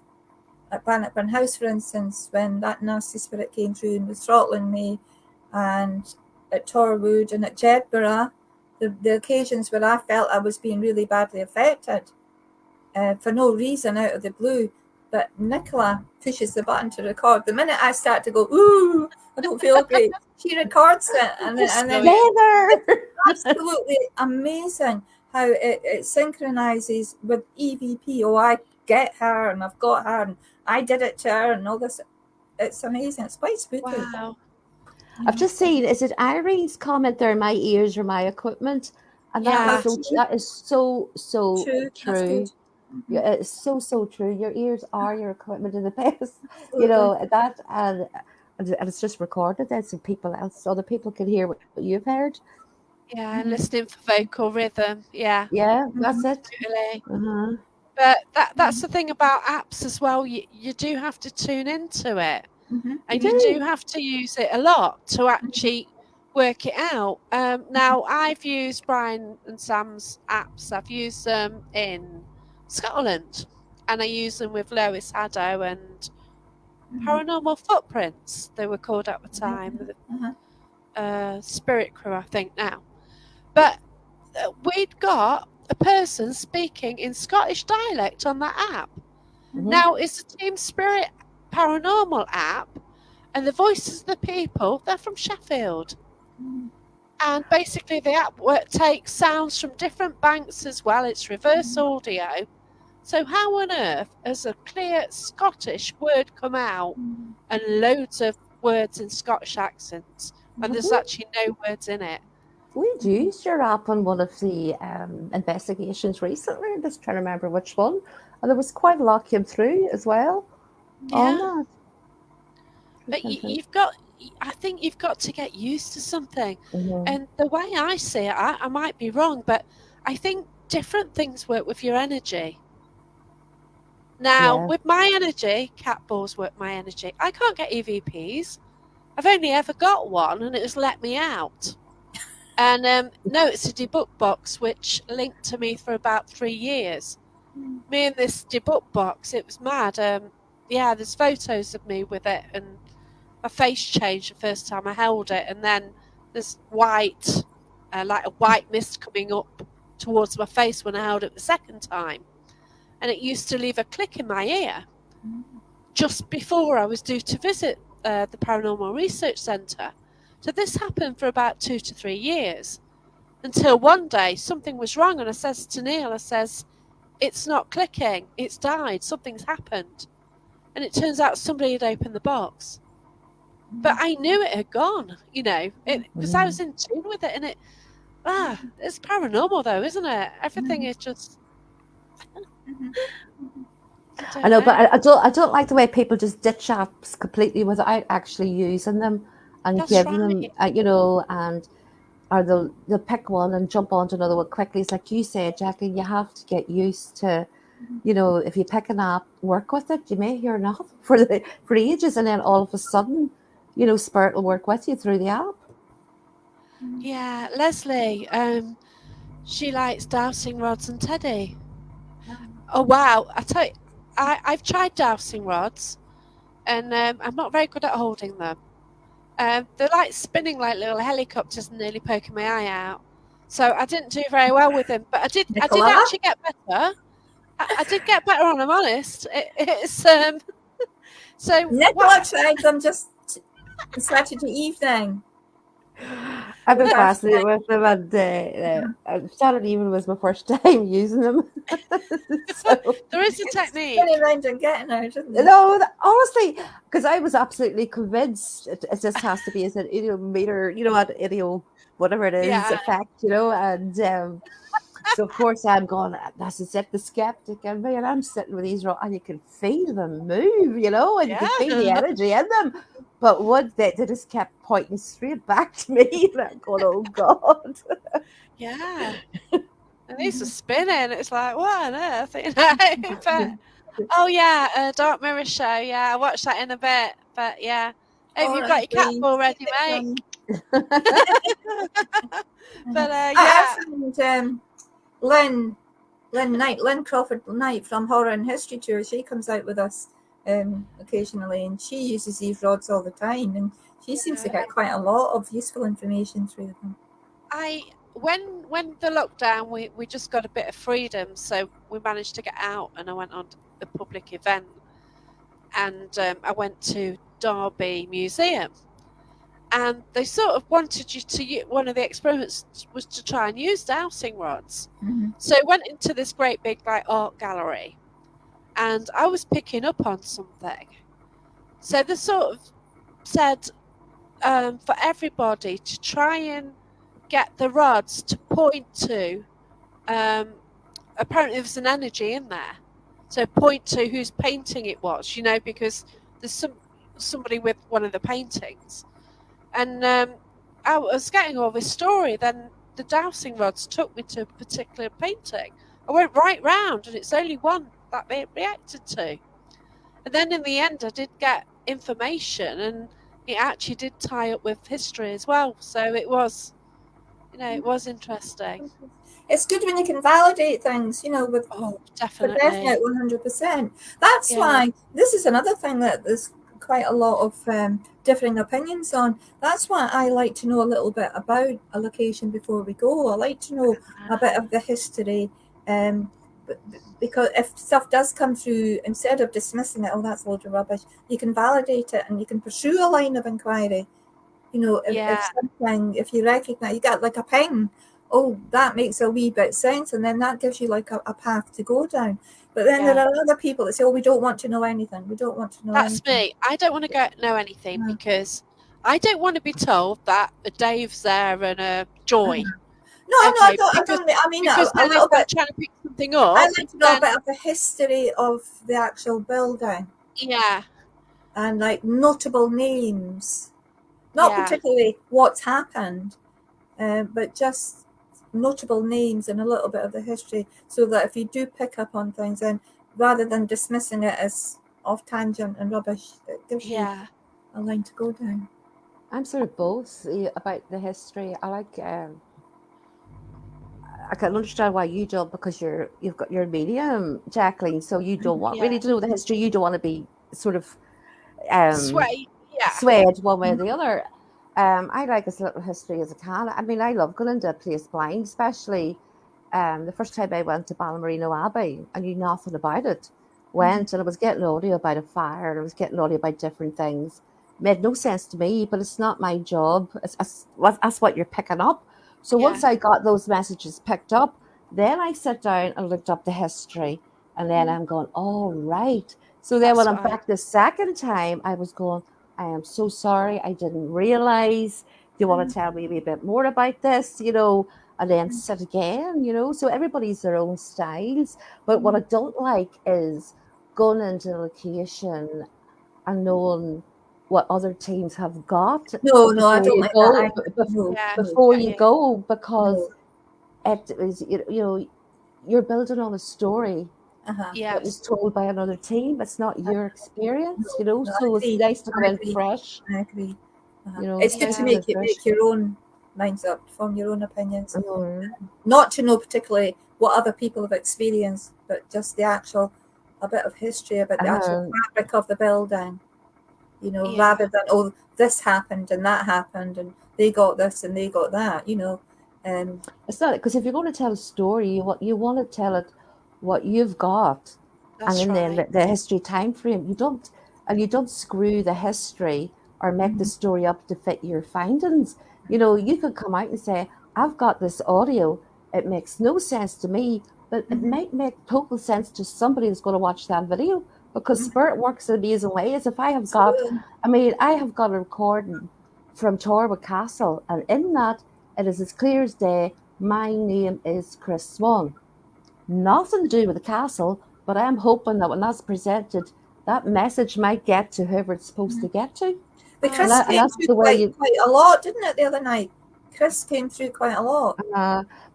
at Bannockburn House, for instance, when that nasty spirit came through and was throttling me, and at Torwood and at Jedburgh, the occasions where I felt I was being really badly affected for no reason out of the blue. But Nicola pushes the button to record. The minute I start to go, ooh, I don't feel great, she records it. And then Together. it's absolutely amazing how it synchronizes with EVP. Oh, I get her and I've got her and I did it to her and all this. It's amazing. It's quite spooky. wow. I've just seen, is it Irene's comment there, my ears are my equipment? And Yeah. that is so True. That's true. good. Yeah, it's so true. Your ears are your equipment in the best. Absolutely. That, and it's just recorded then, so other people can hear what you've heard. Yeah, and listening for vocal rhythm. Yeah, Yeah, that's it. totally. Uh-huh. But that's the thing about apps as well. You do have to tune into it, and you do have to use it a lot to actually work it out. Now, I've used Brian and Sam's apps. I've used them in Scotland, and I use them with Lois Haddo and Paranormal Footprints. They were called at the time. Spirit Crew, I think now. But we'd got a person speaking in Scottish dialect on that app. Now, it's a Team Spirit Paranormal app, and the voices of the people, they're from Sheffield. And basically, the app takes sounds from different banks as well. It's reverse audio. So how on earth has a clear Scottish word come out and loads of words in Scottish accents when there's actually no words in it? We'd used your app on one of the investigations recently. I'm just trying to remember which one. And there was quite a lot came through as well on that. But I think you've got to get used to something. And the way I see it, I might be wrong, but I think different things work with your energy. Now, with my energy, cat balls work my energy. I can't get EVPs. I've only ever got one, and it has let me out. And no, it's a debug box which linked to me for about 3 years. Me and this debug box, it was mad. Yeah, there's photos of me with it, and my face changed the first time I held it, and then there's white, like a white mist coming up towards my face when I held it the second time. And it used to leave a click in my ear just before I was due to visit the Paranormal Research Centre. So this happened for about 2 to 3 years, until one day something was wrong, and I says to Neil, I says, it's not clicking, it's died, something's happened. And it turns out somebody had opened the box. But I knew it had gone, because I was in tune with it, and it's paranormal though, isn't it? Everything is just. I know, but I don't like the way people just ditch apps completely without actually using them and That's giving right. them, and or they'll pick one and jump onto another one quickly. It's like you said, Jackie, you have to get used to, if you pick an app, work with it. You may hear nothing for ages, and then all of a sudden, Spirit will work with you through the app. Yeah, Leslie, she likes dowsing rods and teddy. Oh wow! I tell you, I've tried dowsing rods, and I'm not very good at holding them. They're like spinning like little helicopters and nearly poking my eye out. So I didn't do very well with them, but I did Nicola? actually get better. I did get better on them, honest. It's so Nicola tried them just Saturday evening. I've been fascinated with them, and Saturday evening was my first time using them. So there is a technique. Spinning around and getting out, isn't it? No, honestly, because I was absolutely convinced it just has to be as an idiometer, whatever it is, effect, and so of course I'm going, this is it, the skeptic in me, and I'm sitting with these and you can feel them move, and you can feel the energy in them. But what they just kept pointing straight back to me, and I'm going, oh God. Yeah. And these are spinning. It's like, what on earth? But, oh yeah, Dark Mirror Show. Yeah, I'll watch that in a bit. But yeah. Hope you've got your cat ball ready, mate. But I found Lynn Crawford Knight from Horror and History Tour. She comes out with us occasionally, and she uses these rods all the time, and she seems to get quite a lot of useful information through them. When the lockdown, we just got a bit of freedom, so we managed to get out, and I went on a public event, and I went to Derby Museum, and they sort of wanted you to. One of the experiments was to try and use dowsing rods. So I went into this great big art gallery, and I was picking up on something. So they sort of said for everybody to try and get the rods to point to. Apparently, there's an energy in there, so point to whose painting it was. Because there's somebody with one of the paintings, and I was getting all this story. Then the dowsing rods took me to a particular painting. I went right round, and it's only one that they reacted to. And then in the end, I did get information, and it actually did tie up with history as well. So it was. It was interesting. It's good when you can validate things, with definitely, definite 100%. That's why this is another thing that there's quite a lot of differing opinions on. That's why I like to know a little bit about a location before we go. I like to know a bit of the history, because if stuff does come through, instead of dismissing it, that's a load of rubbish, you can validate it and you can pursue a line of inquiry. If you recognize, you got like a ping, that makes a wee bit sense, and then that gives you like a path to go down. But then there are other people that say, we don't want to know anything. We don't want to know anything. That's me. I don't want to know anything because I don't want to be told that a Dave's there and a Joy. No, I don't. I mean, because a little bit. Trying to pick something up. I like to know a bit of the history of the actual building. Yeah. And like notable names. Not particularly what's happened, but just notable names and a little bit of the history, so that if you do pick up on things, then rather than dismissing it as off tangent and rubbish, it gives you a line to go down. I'm sort of both about the history. I like. I can understand why you don't, because you've got your medium, Jacqueline. So you don't want really to know the history. You don't want to be sort of. Sway. Yeah. swayed one way or the other. I like as little history as I can. I mean, I love going into a place blind, especially the first time I went to Balmerino Abbey. I knew nothing about it. Went and I was getting audio about a fire, and I was getting audio about different things. Made no sense to me, but it's not my job. That's what you're picking up. So Yeah. once I got those messages picked up, then I sat down and looked up the history. And then I'm going, all right. So then That's when what I'm I. back the second time, I was going, I am so sorry. I didn't realize. Do you want to tell me a wee bit more about this? And then sit again, So everybody's their own styles. But what I don't like is going into a location and knowing what other teams have got No, no, I before don't you like that go, either. No, Yeah. no, before Get you you. go, because no. it is, you're building on a story that was Yes. told by another team. It's not your experience, No, no, I So it's agree. nice to come I in agree. fresh, I agree. It's good to Yeah. coming in make you fresh. make your own minds up, form your own opinions. Mm. Not to know particularly what other people have experienced, but just a bit of history about the actual Um, fabric of the building. Yeah. Rather than this happened and that happened and they got this and they got that. Um, it's not because if you're going to tell a story, you want to tell it what you've got, and That's in right. the history time frame. You don't screw the history or make the story up to fit your findings. You could come out and say, "I've got this audio. It makes no sense to me, but it might make total sense to somebody who's going to watch that video." Because spirit works in amazing ways. If I have got, absolutely. I have got a recording from Torwood Castle, and in that it is as clear as day. My name is Chris Swan. Nothing to do with the castle, but I'm hoping that when that's presented, that message might get to whoever it's supposed to get to. But Oh, And, Chris that, and came that's through the way quite you. quite a lot, didn't it, the other night? Chris came through quite a lot.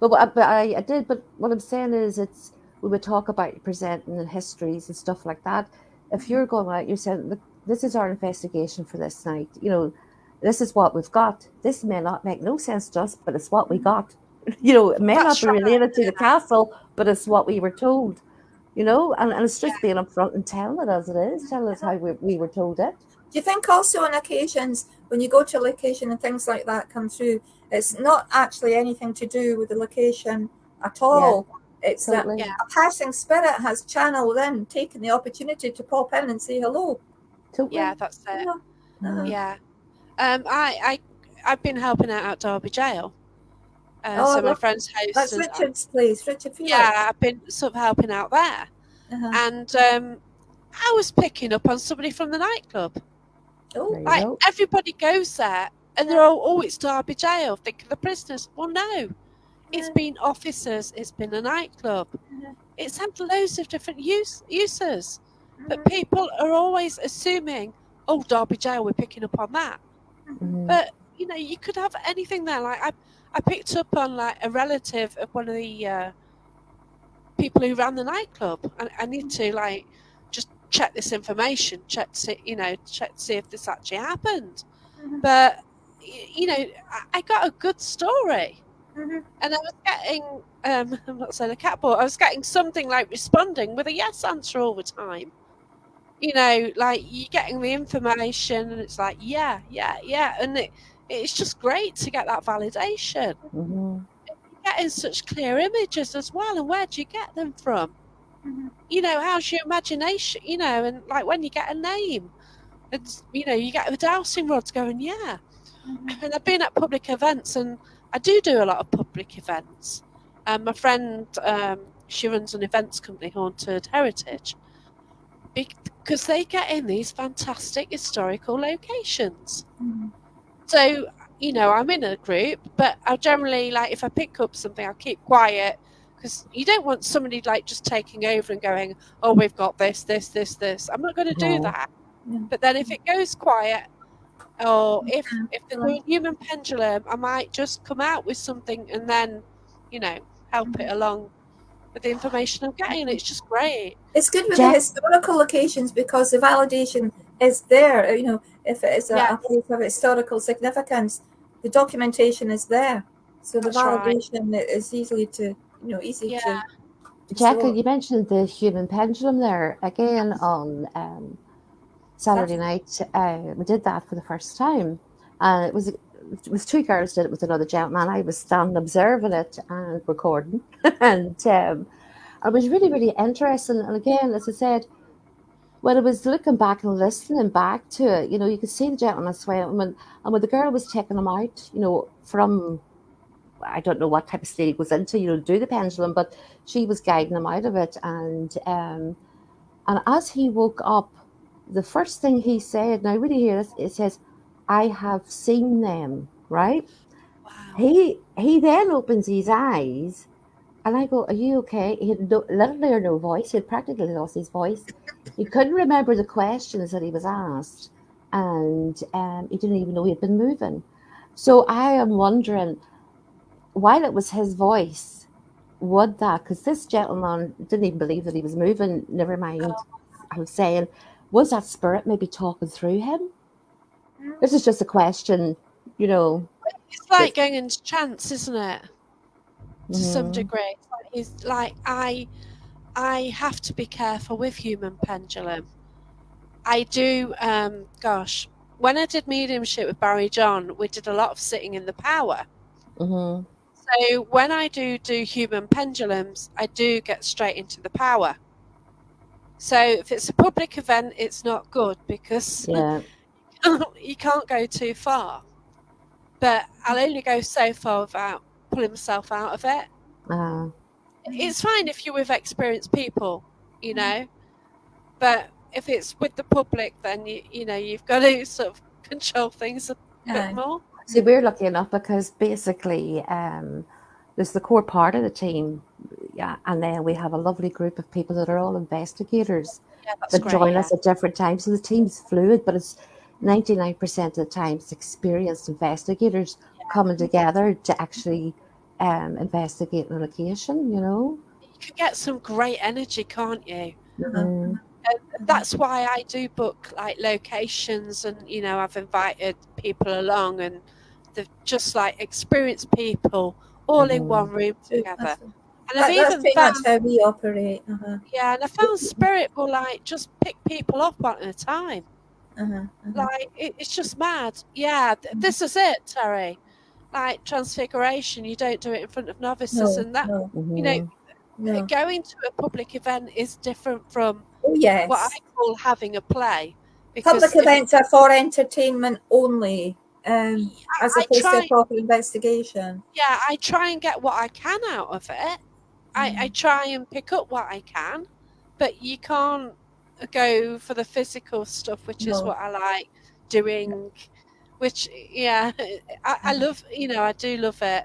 But I did. But what I'm saying is, we would talk about presenting and histories and stuff like that. If you're going out, you're saying, "Look, this is our investigation for this night. This is what we've got. This may not make no sense to us, but it's what we got. It may not that's be right. related to the castle, but it's what we were told. And it's just Yeah. being upfront and telling it as it is, telling us how we were told it. Do you think also on occasions when you go to a location and things like that come through, it's not actually anything to do with the location at Yeah, all? It's that totally, Yeah. a passing spirit has channeled in, taken the opportunity to pop in and say hello. Yeah. totally. That's it. Yeah. Uh-huh. Yeah. I've been helping out at Derby Jail. Oh, So my friend's house that's is. Richard's place, Richard Felix. Yeah. I've been sort of helping out there, Uh-huh. and I was picking up on somebody from the nightclub. Oh, There you Like go. everybody goes there, and they're yeah, all, "Oh, it's Derby Jail." Thinking the prisoners. Well, no, it's yeah, been officers. It's been a nightclub. yeah, It's had loads of different uses, but mhm, people are always assuming, "Oh, Derby Jail, we're picking up on that." mhm, Hmm. But you could have anything there. Like I picked up on like a relative of one of the people who ran the nightclub, and I need to like just check this information, check to see, check to see if this actually happened. mhm, But I got a good story, mhm, and I was getting I'm not saying a catball. I was getting something like responding with a yes answer all the time. Like you're getting the information, and it's like yeah, yeah, yeah, and it's just great to get that validation. Hmm. Getting such clear images as well, and where do you get them from? mhm, How's your imagination? And like when you get a name, it's you get the dowsing rods going, yeah. mhm, And I've been at public events, and I do a lot of public events. My friend, she runs an events company, Haunted Heritage, because they get in these fantastic historical locations. mhm, So, I'm in a group, but I'll generally, like, if I pick up something, I'll keep quiet because you don't want somebody, like, just taking over and going, oh, we've got this, this, this, this. I'm not going to do Hmm. that. yeah, But then if it goes quiet, or if they're yeah, doing human pendulum, I might just come out with something and then, help it along with the information I'm getting. And it's just great. It's good with the Jack, historical locations because the validation is there. If it is Yeah, a place of historical significance, the documentation is there, so the that's right. validation is easy Yeah, to Jackie, store. you mentioned the human pendulum there again on Saturday night, we did that for the first time. And it was two girls did it with another gentleman. I was standing observing it and recording. And it was really, really interesting. And again, as I said, when I was looking back and listening back to it, you could see the gentleman swaying. And when the girl was taking him out, from, I don't know what type of state he was into, do the pendulum, but she was guiding him out of it. And as he woke up, the first thing he said, and I really hear this, it says, "I have seen them," right? Wow. He then opens his eyes, and I go, "Are you okay?" He had literally or no voice. He had practically lost his voice. He couldn't remember the questions that he was asked, and he didn't even know he had been moving. So I am wondering, while it was his voice, would that, because this gentleman didn't even believe that he was moving, never mind, I was saying, was that spirit maybe talking through him? This is just a question, It's like going into trance, isn't it? To some Mhm, degree. It's like I have to be careful with human pendulum. I do, gosh, when I did mediumship with Barry John, we did a lot of sitting in the power. mhm, So when I do human pendulums, I do get straight into the power. So if it's a public event, it's not good because yeah, you can't go too far. But I'll only go so far without pulling myself out of it. uh, It's fine if you're with experienced people, but if it's with the public, then you've got to sort of control things a bit Aye. more. see, we're lucky enough because basically, there's the core part of the team, yeah, and then we have a lovely group of people that are all investigators Yeah, that's that great. join Yeah, us at different times. So the team's fluid, but it's 99% of the time it's experienced investigators coming together to actually investigate the location. you can get some great energy, can't you? Uh-huh. Mm, That's why I do book like locations, and I've invited people along, and they're just like experienced people all in mhm, one room So together. And I've that's even pretty much found, how we operate. Uh-huh. yeah, and I found spirit will like just pick people up one at a time. Uh-huh. Uh-huh. Like it's just mad. Yeah, this is it, Terry. Like transfiguration, you don't do it in front of novices, No, and that no, you know, mhm, no. going to a public event is different from Oh, what I yes. call having a play, Public because if events are for entertainment only, as I opposed to a try, proper investigation. yeah, I try and get what I can out of it. I try and pick up what I can, but you can't go for the physical stuff, which is No. what I like doing. Which, yeah, I love. I do love it.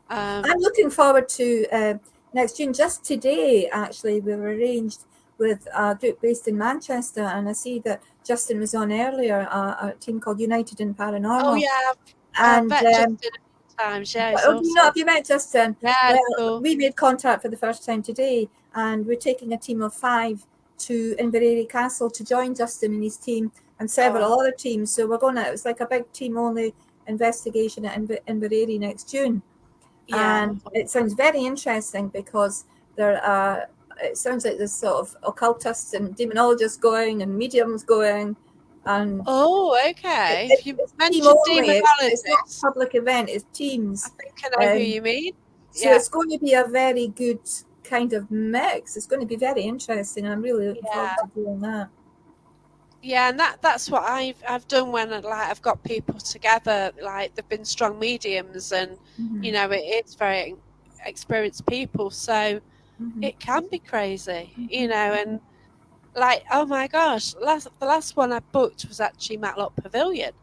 I'm looking forward to next June. Just today, actually, we've arranged with a group based in Manchester, and I see that Justin was on earlier, a team called United in Oh Paranormal. yeah, I've And met Justin a few times. Yeah, it's oh, do you know, awesome. have you met Justin? Yeah, Well, it's cool. we made contact for the first time today, and we're taking a team of 5 to Inverary Castle to join Justin and his team and Oh, several wow. other teams. So we're going to, it's like a big team only investigation at Inverary next June. Yeah. And it sounds very interesting because there are, it sounds like there's sort of occultists and demonologists going and mediums going, and Oh, okay. If you it's team mentioned only. It's not a demonologists, public event. It's I teams. think I know who Um, you mean. so Yeah, it's going to be a very good kind of mix. It's going to be very interesting. I'm really looking forward yeah. to doing that. Yeah, and that's what I've done when I've got people together. Like they've been strong mediums, and Mm-hmm. it's very experienced people, so Mm-hmm. it can be crazy. And like, oh my gosh, the last one I booked was actually Matlock Pavilion,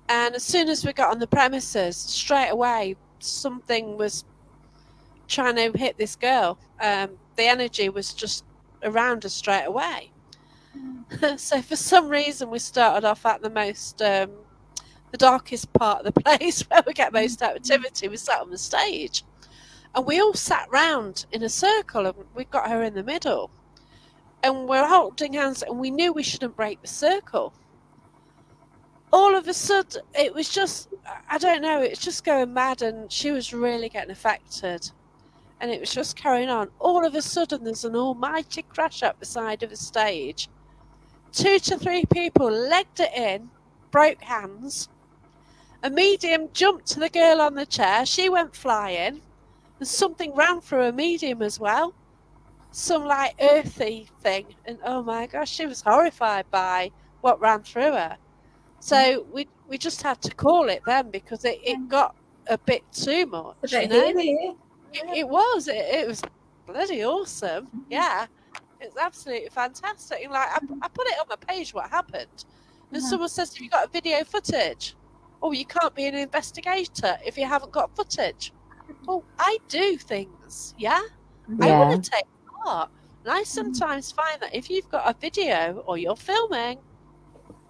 and as soon as we got on the premises, straight away something was trying to hit this girl. The energy was just around her straight away. So for some reason, we started off at the darkest part of the place where we get most activity. We sat on the stage, and we all sat round in a circle, and we got her in the middle, and we're holding hands, and we knew we shouldn't break the circle. All of a sudden, it was just, I don't know, it's just going mad, and she was really getting affected. And it was just carrying on. All of a sudden, there's an almighty crash up the side of the stage. 2 to 3 people legged it in, broke hands. A medium jumped to the girl on the chair. She went flying. And something ran through a medium as well. Some like earthy thing. And oh my gosh, she was horrified by what ran through her. So we just had to call it then because it got a bit too much, It's a bit hairy, eh? It was. It was bloody awesome. Yeah. It's absolutely fantastic. And like I put it on my page what happened. And someone says, have you got video footage? Oh, you can't be an investigator if you haven't got footage. Well, I do things, yeah? I want to take part. And I sometimes find that if you've got a video or you're filming,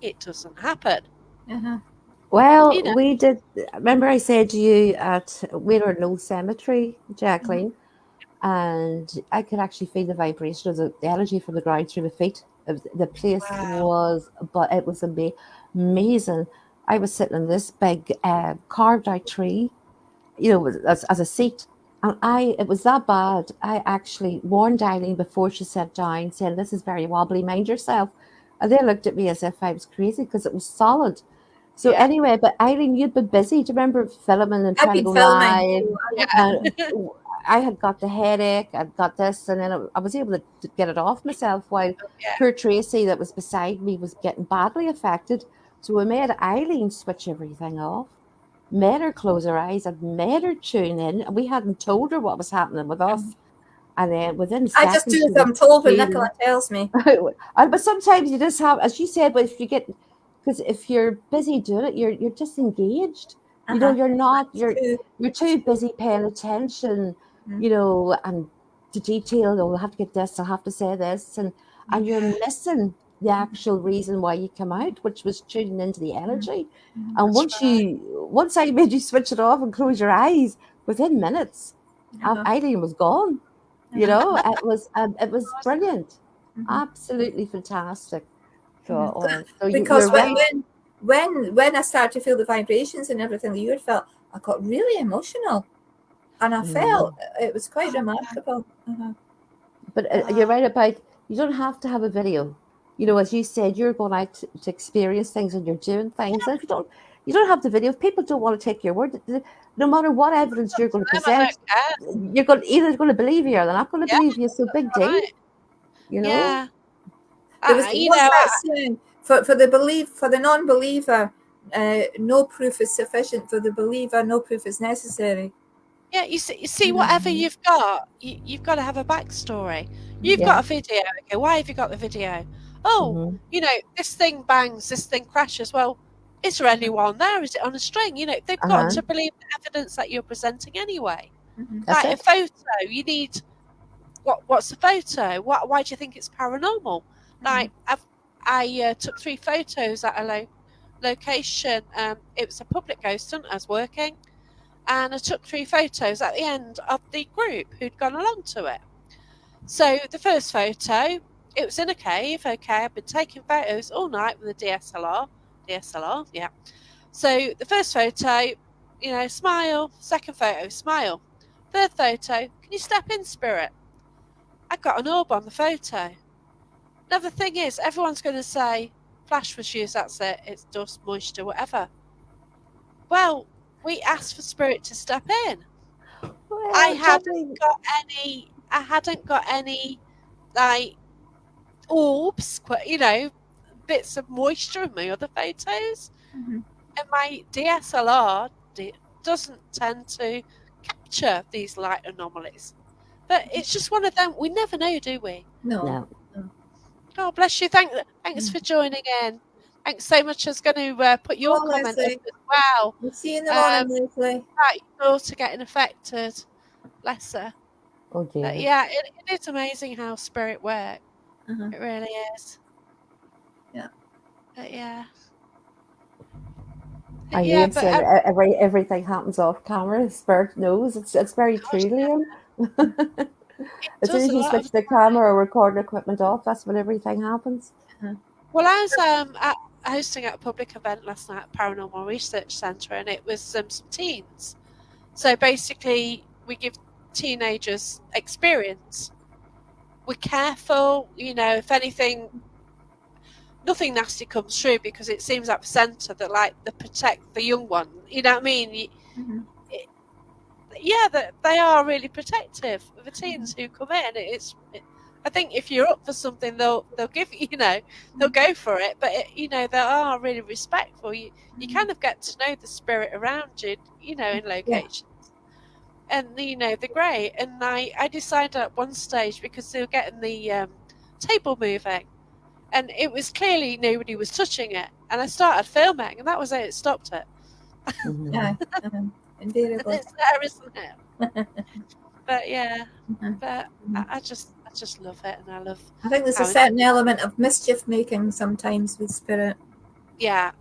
it doesn't happen. Well, You know. we did. Remember, I said to you we were in Old Cemetery, Jacqueline, and I could actually feel the vibration of the energy from the ground through my feet. The place was, but it was amazing. I was sitting in this big carved out tree, as a seat. And it was that bad. I actually warned Eileen before she sat down, saying, "This is very wobbly, mind yourself." And they looked at me as if I was crazy because it was solid. So anyway, but Eileen, you'd been busy. Do you remember filming and trying to go live? And I had got the headache, I'd got this, and then I was able to get it off myself while poor Tracy that was beside me was getting badly affected. So we made Eileen switch everything off, made her close her eyes, and made her tune in. And we hadn't told her what was happening with us. And then within seconds, I just do as I'm told when Nicola tells me. But sometimes you just have, as you said, but if you get, because if you're busy doing it, you're disengaged. You're not. You're too busy paying attention. And to detail. Oh, I'll have to get this. I'll have to say this, and you're missing the actual reason why you come out, which was tuning into the energy. And once I made you switch it off and close your eyes, within minutes, Eileen was gone. It was brilliant, absolutely fantastic. So because you're right. when I started to feel the vibrations and everything that you had felt, I got really emotional, and I felt it was quite remarkable. But you're right about, you don't have to have a video. As you said, you're going out to experience things and you're doing things. And if you don't have the video. If people don't want to take your word, no matter what evidence you're going to present, you're either going to believe you or they're not going to believe you. So big deal. Yeah. There was that saying, for the non-believer, no proof is sufficient. For the believer, no proof is necessary. Yeah, you see, whatever you've got, you've got to have a backstory. You've got a video. Okay, why have you got the video? Oh, this thing bangs, this thing crashes. Well, is there anyone there? Is it on a string? They've got to believe the evidence that you're presenting anyway. Like a photo, you need what's the photo? Why do you think it's paranormal? Like I took 3 photos at a location. It was a public ghost hunt I was working. And I took 3 photos at the end of the group who'd gone along to it. So the first photo, it was in a cave. Okay, I've been taking photos all night with a DSLR, yeah. So the first photo, smile. Second photo, smile. Third photo, can you step in, spirit? I got an orb on the photo. Now the thing is, everyone's going to say, flash was used, that's it, it's dust, moisture, whatever. Well, we asked for spirit to step in. Well, I hadn't got any like orbs, bits of moisture in my other photos. And my DSLR doesn't tend to capture these light anomalies. But it's just one of them. We never know, do we? No. God bless you. Thanks for joining in. Thanks so much. I was going to put your comment up as well. We'll see you in the morning, Leslie. About your daughter getting affected. Bless her. Oh dear. But yeah, it is amazing how spirit works. It really is. Yeah. But yeah. Eileen said everything happens off camera. Spirit knows. It's very true, Liam. As soon as you switch the camera or recording equipment off, that's when everything happens. Well, I was hosting at a public event last night at Paranormal Research Centre, and it was some teens. So basically, we give teenagers experience. We're careful, if anything. nothing nasty comes through, because it seems at the centre that like they protect the young one. You know what I mean? Yeah, that they are really protective of the teens who come in. I think if you're up for something, they'll give they'll go for it. But they are really respectful. You kind of get to know the spirit around you, in locations. And they're great. And I decided at one stage, because they were getting the table moving, and it was clearly nobody was touching it, and I started filming, and that was it. It stopped it. Yeah, invariably. It's there, isn't it? But yeah, but I just love it, and I love. I think there's a how certain element of mischief making sometimes with spirit. Yeah.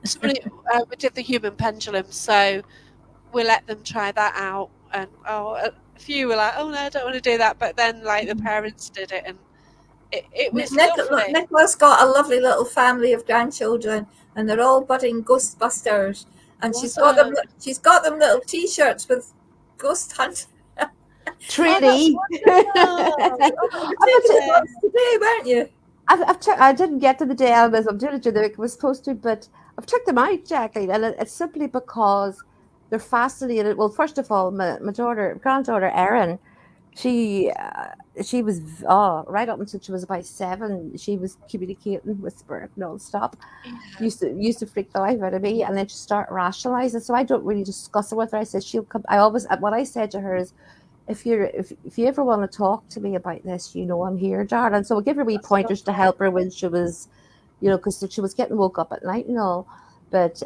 Somebody we did the human pendulum, so we let them try that out, and a few were like, "Oh no, I don't want to do that," but then like the parents did it, and it was lovely. Nicola's got a lovely little family of grandchildren, and they're all budding Ghostbusters. And she's got them. Awesome. She's got them little T-shirts with Ghost Hunt. Treaty. Oh, Today, weren't you? I didn't get to the day Elvis. I'm doing it the week I was supposed to, but I've checked them out, Jacqueline, and it's simply because they're fascinated. Well, first of all, my granddaughter Erin, she was right up until she was about 7. She was communicating with spirit non-stop. yeah. Used to freak the life out of me, and then she started rationalizing. So I don't really discuss it with her. I said she'll come. I always what I said to her is, if you ever want to talk to me about this, I'm here, darling. So I give her wee pointers to help her when she was, because she was getting woke up at night and all. But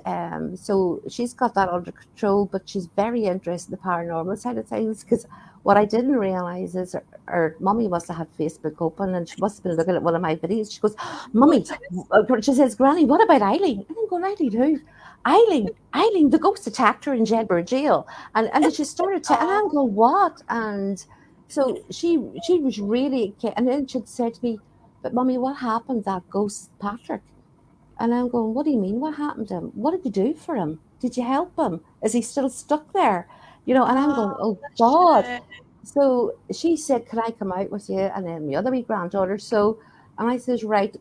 so she's got that under control. But she's very interested in the paranormal side of things, because what I didn't realize is her mummy must have had Facebook open, and she must have been looking at one of my videos. She goes, "Mummy," she says, "Granny, what about Eileen?" And I'm going, "Eileen who?" Eileen, the ghost attacked her in Jedburgh jail. And then she started to, and I'm going, "What?" And so she was really, and then she'd said to me, "But Mummy, what happened to that ghost Patrick?" And I'm going, "What do you mean? What happened to him? What did you do for him? Did you help him? Is he still stuck there?" And I'm going, "Oh God." So she said, "Can I come out with you?" And then my other wee granddaughter. So, and I says, "Right."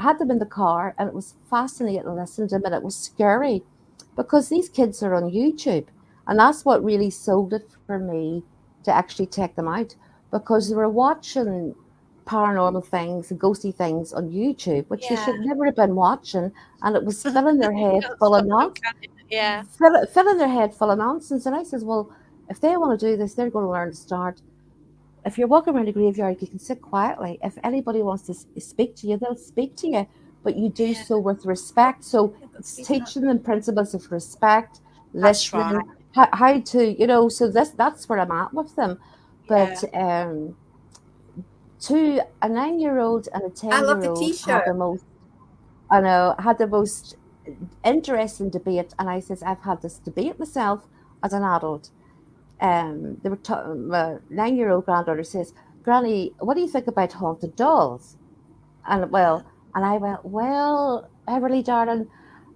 I had them in the car, and it was fascinating listening to them, and it was scary, because these kids are on YouTube, and that's what really sold it for me to actually take them out, because they were watching paranormal things and ghosty things on YouTube, which they should never have been watching, and it was filling their head full of nonsense. Yeah. Filling their head full of nonsense. And I says, well, if they want to do this, they're going to learn to start. If you're walking around a graveyard, you can sit quietly. If anybody wants to speak to you, they'll speak to you, but you do so with respect. So it's teaching them principles of respect, listening, how to, so that's where I'm at with them. But to a 9-year-old and a 10-year-old had the most interesting debate. And I says, I've had this debate myself as an adult. They were my 9-year-old granddaughter says, "Granny, what do you think about haunted dolls?" And I went, "Well, Everly, darling,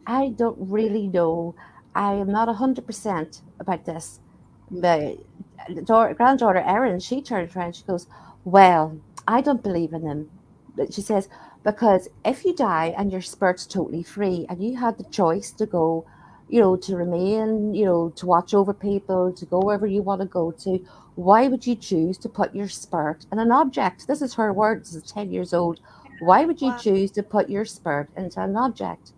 I don't really know. I am not 100% about this." My granddaughter Erin, she turned around, she goes, "Well, I don't believe in them." But she says, "Because if you die and your spirit's totally free, and you had the choice to go, to remain, to watch over people, to go wherever you want to go to, why would you choose to put your spirit in an object?" This is her words as 10 years old. "Why would you choose to put your spirit into an object?"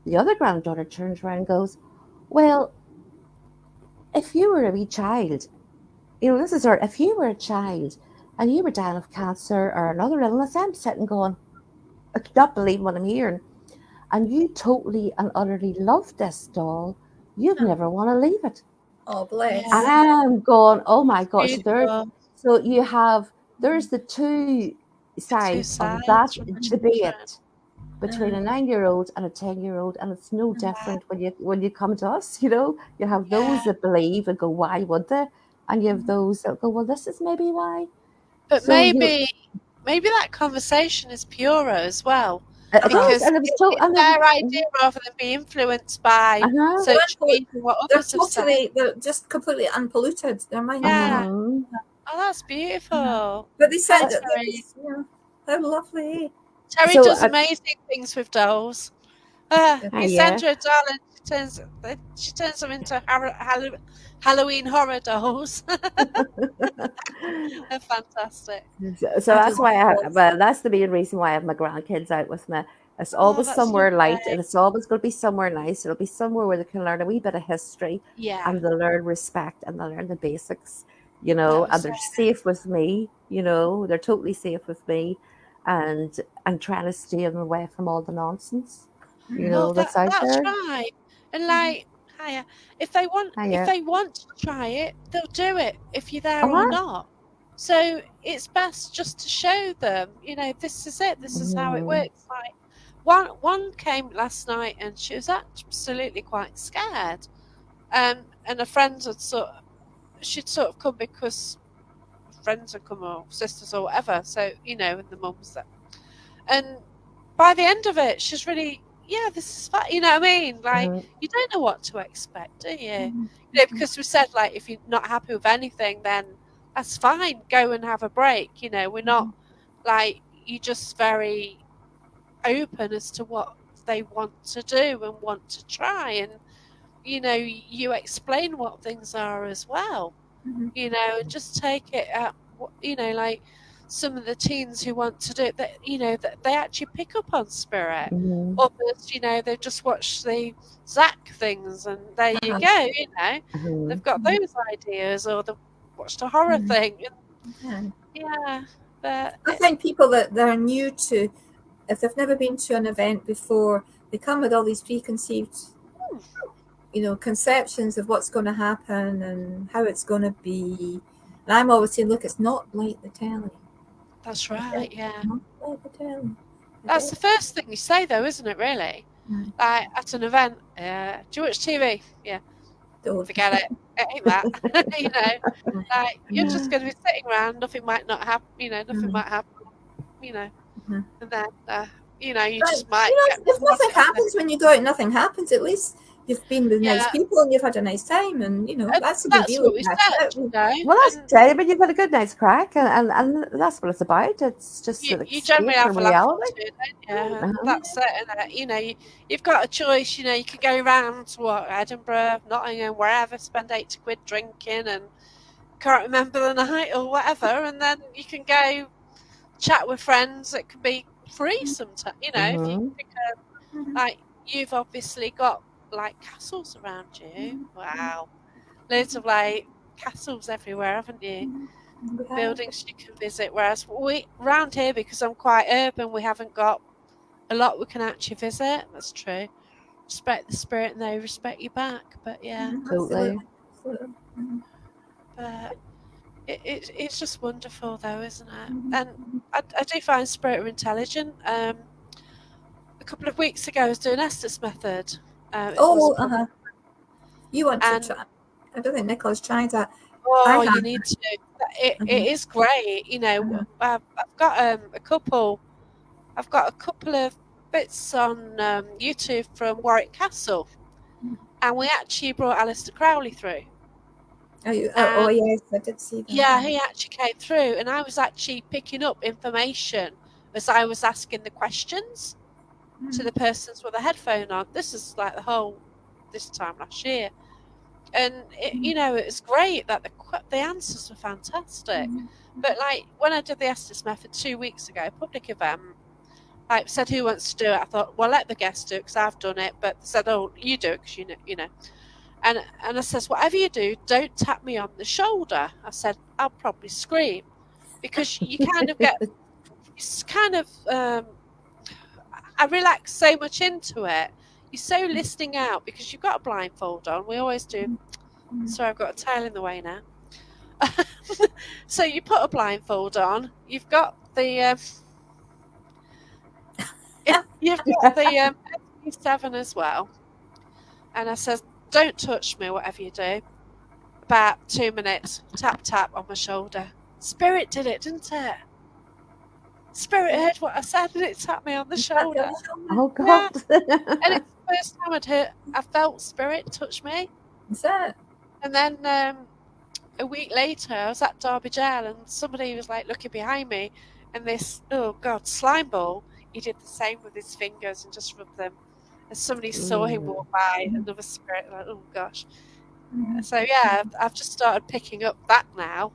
The other granddaughter turns around and goes, "Well, if you were a wee child, this is her, if you were a child and you were dying of cancer or another illness," I'm sitting going, I could not believe what I'm hearing, "and you totally and utterly love this doll, you'd never want to leave it." Oh, bless. And I'm going, oh my gosh. Beautiful. So there's the two sides of that debate between a 9-year-old and a 10-year-old, and it's no different when you come to us. You have those that believe and go, "Why would they?" And you have those that go, "Well, this is maybe why." But So maybe that conversation is purer as well, it because is, and it's their idea rather than be influenced by social media, what others have said. They're just completely unpolluted. Their mind. Yeah. Oh, that's beautiful. But they said how lovely. Terry So, does amazing things with dolls. You yeah. send her a doll and she turns them into Halloween horror dolls. They're fantastic. So I that's do why dolls. well, that's the main reason why I have my grandkids out with me. It's Oh, always that's somewhere light lovely. and it's always going to be somewhere nice. It'll be somewhere where they can learn a wee bit of history Yeah, and they'll learn respect and they'll learn the basics, and that's they're it. safe with me, they're totally safe with me and I'm trying to stay them away from all the nonsense, Oh, that's out that's there. right. And Mhm. like, hiya, if Yeah. they want to try it, they'll do it if you're there or Uh-huh. not. So it's best just to show them, this is it. This is how it Mhm. works. Like one came last night and she was absolutely quite scared. And a friend she'd sort of come because friends had come or sisters or whatever. So and the mums that, and by the end of it, she's really, yeah, this is fun. You know what I mean? Like, Mhm. you don't know what to expect, do you? Mhm. Because we said, like, if you're not happy with anything, then that's fine. Go and have a break. We're not like, you're just very open as to what they want to do and want to try. And, you explain what things are as well, Mhm. and just take it at, like some of the teens who want to do it, that they actually pick up on spirit. Mhm. Others, they just watch the Zach things and there you Uh-huh. go, Mhm. they've got those ideas, or they've watched a horror Mhm. thing. Yeah. Yeah, but I find people that are new to, if they've never been to an event before, they come with all these preconceived, conceptions of what's going to happen and how it's going to be. And I'm always saying, look, it's not like the telly. that's It's right, yeah. not like the telly. That's the first thing you say, though, isn't it, really? Mm. Like, at an event, do you watch TV? Yeah, Don't. forget it. It ain't that. you know, like, you're just going to be sitting around, nothing might not happen, nothing Mm. might happen, you know, Mm. and then, you But just might get if bored nothing of it. happens when you go out, nothing happens. At least you've been with nice Yeah, people and you've had a nice time, and and that's the good that's deal what with we that. said, Well, that's and it. But you've had a good night's crack, and that's what it's about. It's just an you generally escape have from a laugh or reality. two, don't you? And Uh-huh. that's it. And you've got a choice. You can go round to Edinburgh, Nottingham, wherever, spend 80 quid drinking, and can't remember the night or whatever, and then you can go chat with friends. It can be free sometimes. If you Mm-hmm. pick like you've obviously got like castles around you. Wow, loads of like castles everywhere, haven't you? Buildings you can visit. Whereas we round here, because I'm quite urban, we haven't got a lot we can actually visit. That's true. Respect the spirit and they respect you back. But yeah, Totally. Absolutely. Absolutely. but it's just wonderful though, isn't it? And I do find spirit are intelligent. A couple of weeks ago, I was doing Estes method. It was Oh, public, you want to and try? I don't think Nicola's tried that. I oh, have. you need to. It Mhm. is great. Uh-huh. I've got a couple. I've got a couple of bits on YouTube from Warwick Castle, and we actually brought Alistair Crowley through. Oh, And yes, I did see that. yeah, he actually came through, and I was actually picking up information as I was asking the questions to the persons with a headphone on. This is like this time last year, and it was great that the answers were fantastic. But like when I did the Estes method 2 weeks ago, public event, like said who wants to do it. I thought, well, let the guests do it because I've done it. But they said, oh, you do it because you know. And I says, whatever you do, don't tap me on the shoulder. I said, I'll probably scream, because you kind of get, it's kind of, I relax so much into it. You're so listening out because you've got a blindfold on. We always do. Sorry, I've got a tail in the way now. So you put a blindfold on. You've got the SB7 as well. And I says, don't touch me, whatever you do. About 2 minutes, tap, tap on my shoulder. Spirit did it, didn't it? Spirit heard what I said and it tapped me on the shoulder. Oh Yeah. God. And it's the first time I felt spirit touch me. Is that? And then a week later, I was at Derby Jail and somebody was like looking behind me, and this, oh God, slime ball he did the same with his fingers and just rubbed them. And somebody saw him walk by, another spirit, like, oh gosh. So yeah, I've just started picking up that now.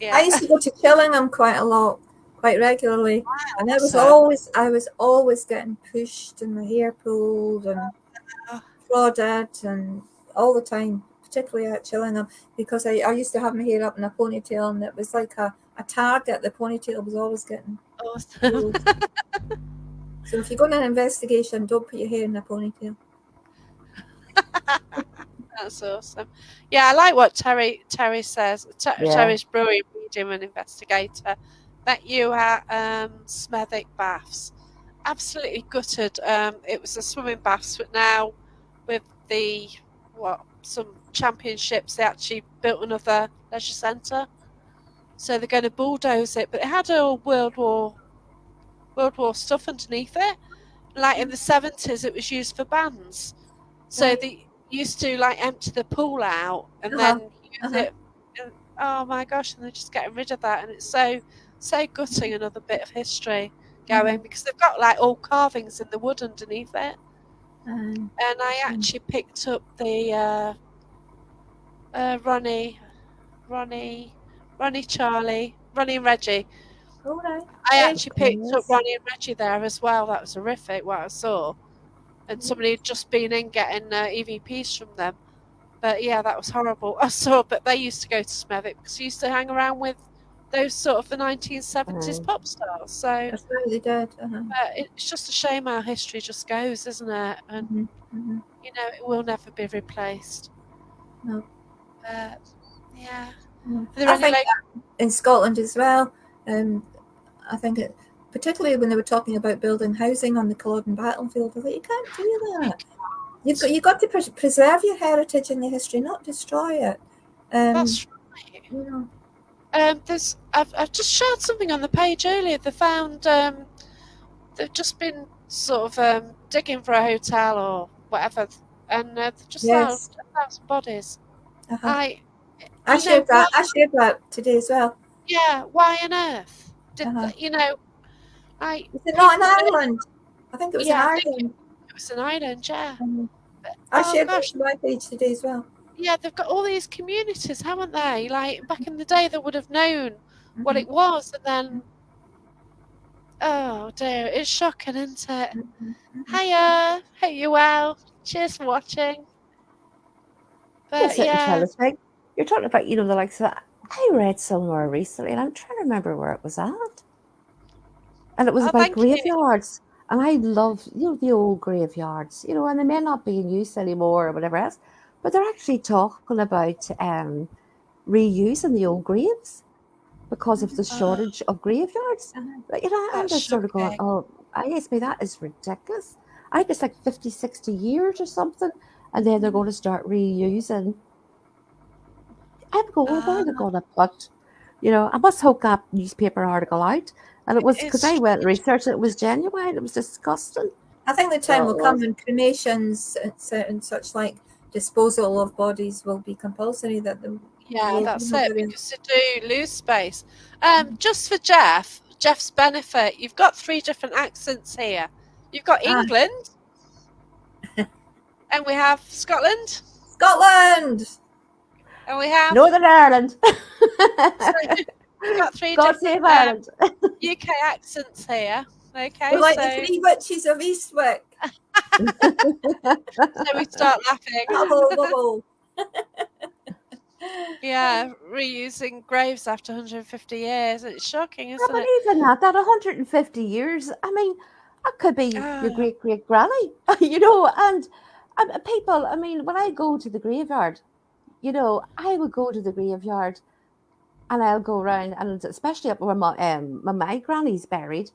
I used to go to Chillingham quite regularly, and I was always getting pushed and my hair pulled and prodded and all the time, particularly at Chillingham, because I used to have my hair up in a ponytail, and it was like a target. The ponytail was always getting pulled. So if you're going on an investigation, don't put your hair in a ponytail. That's awesome. Yeah, I like what Terry says. Terry's brilliant medium and investigator. Met you at Smethwick Baths. Absolutely gutted. It was the swimming baths, but now with some championships, they actually built another leisure centre. So they're going to bulldoze it, but it had all World War stuff underneath it. Like in the 70s, it was used for bands. So they used to like empty the pool out and then use it. And, oh my gosh! And they're just getting rid of that, and it's so gutting. Another bit of history going because they've got like all carvings in the wood underneath it. And I actually picked up the Ronnie, Charlie, Ronnie and Reggie. All right. I actually picked up Ronnie and Reggie there as well. That was horrific what I saw. And somebody had just been in getting EVPs from them. But yeah, that was horrible. I saw, but they used to go to Smethwick because they used to hang around with those sort of the 1970s pop stars. So that's right, they did. It's just a shame how history just goes, isn't it? And you know, it will never be replaced. No. Yeah. I think in Scotland as well. I think particularly when they were talking about building housing on the Culloden battlefield, I thought you can't do that. You've got to preserve your heritage and your history, not destroy it. That's right. You know. I've just shared something on the page earlier. They found they've just been sort of digging for a hotel or whatever, and they've just found 1,000 bodies. I shared that today as well. Yeah, why on earth did you know? Was it not in Ireland? I think it was in Ireland. It was in Ireland, yeah. I shared that on my page today as well. Yeah, they've got all these communities, haven't they? Like back in the day, they would have known what it was, and then oh dear, it's shocking, isn't it? Hiya, hope you're well. Cheers for watching. But you're talking about the likes of that. I read somewhere recently, and I'm trying to remember where it was at, and it was about graveyards. And I love the old graveyards, and they may not be in use anymore or whatever else, but they're actually talking about reusing the old graves because of the shortage of graveyards. I'm just sort of going, I guess that is ridiculous. I think it's like 50, 60 years or something, and then they're going to start reusing. I'm going, where are they going to put? I must hope that newspaper article out. And it was because I went and researched it. It was genuine. It was disgusting. I think the time will come when cremations and such like disposal of bodies will be compulsory. That's it. Because they do lose space. Just for Jeff's benefit, you've got 3 different accents here. You've got England, and we have Scotland, and we have Northern Ireland. We've got 3 different UK accents here. Okay, we're like the 3 witches of Eastwick. So we start laughing. Yeah, reusing graves after 150 years. It's shocking, isn't it? But even that 150 years, I mean, that could be your great granny, and people, I mean, when I go to the graveyard, I would go to the graveyard and I'll go around, and especially up where my granny's buried,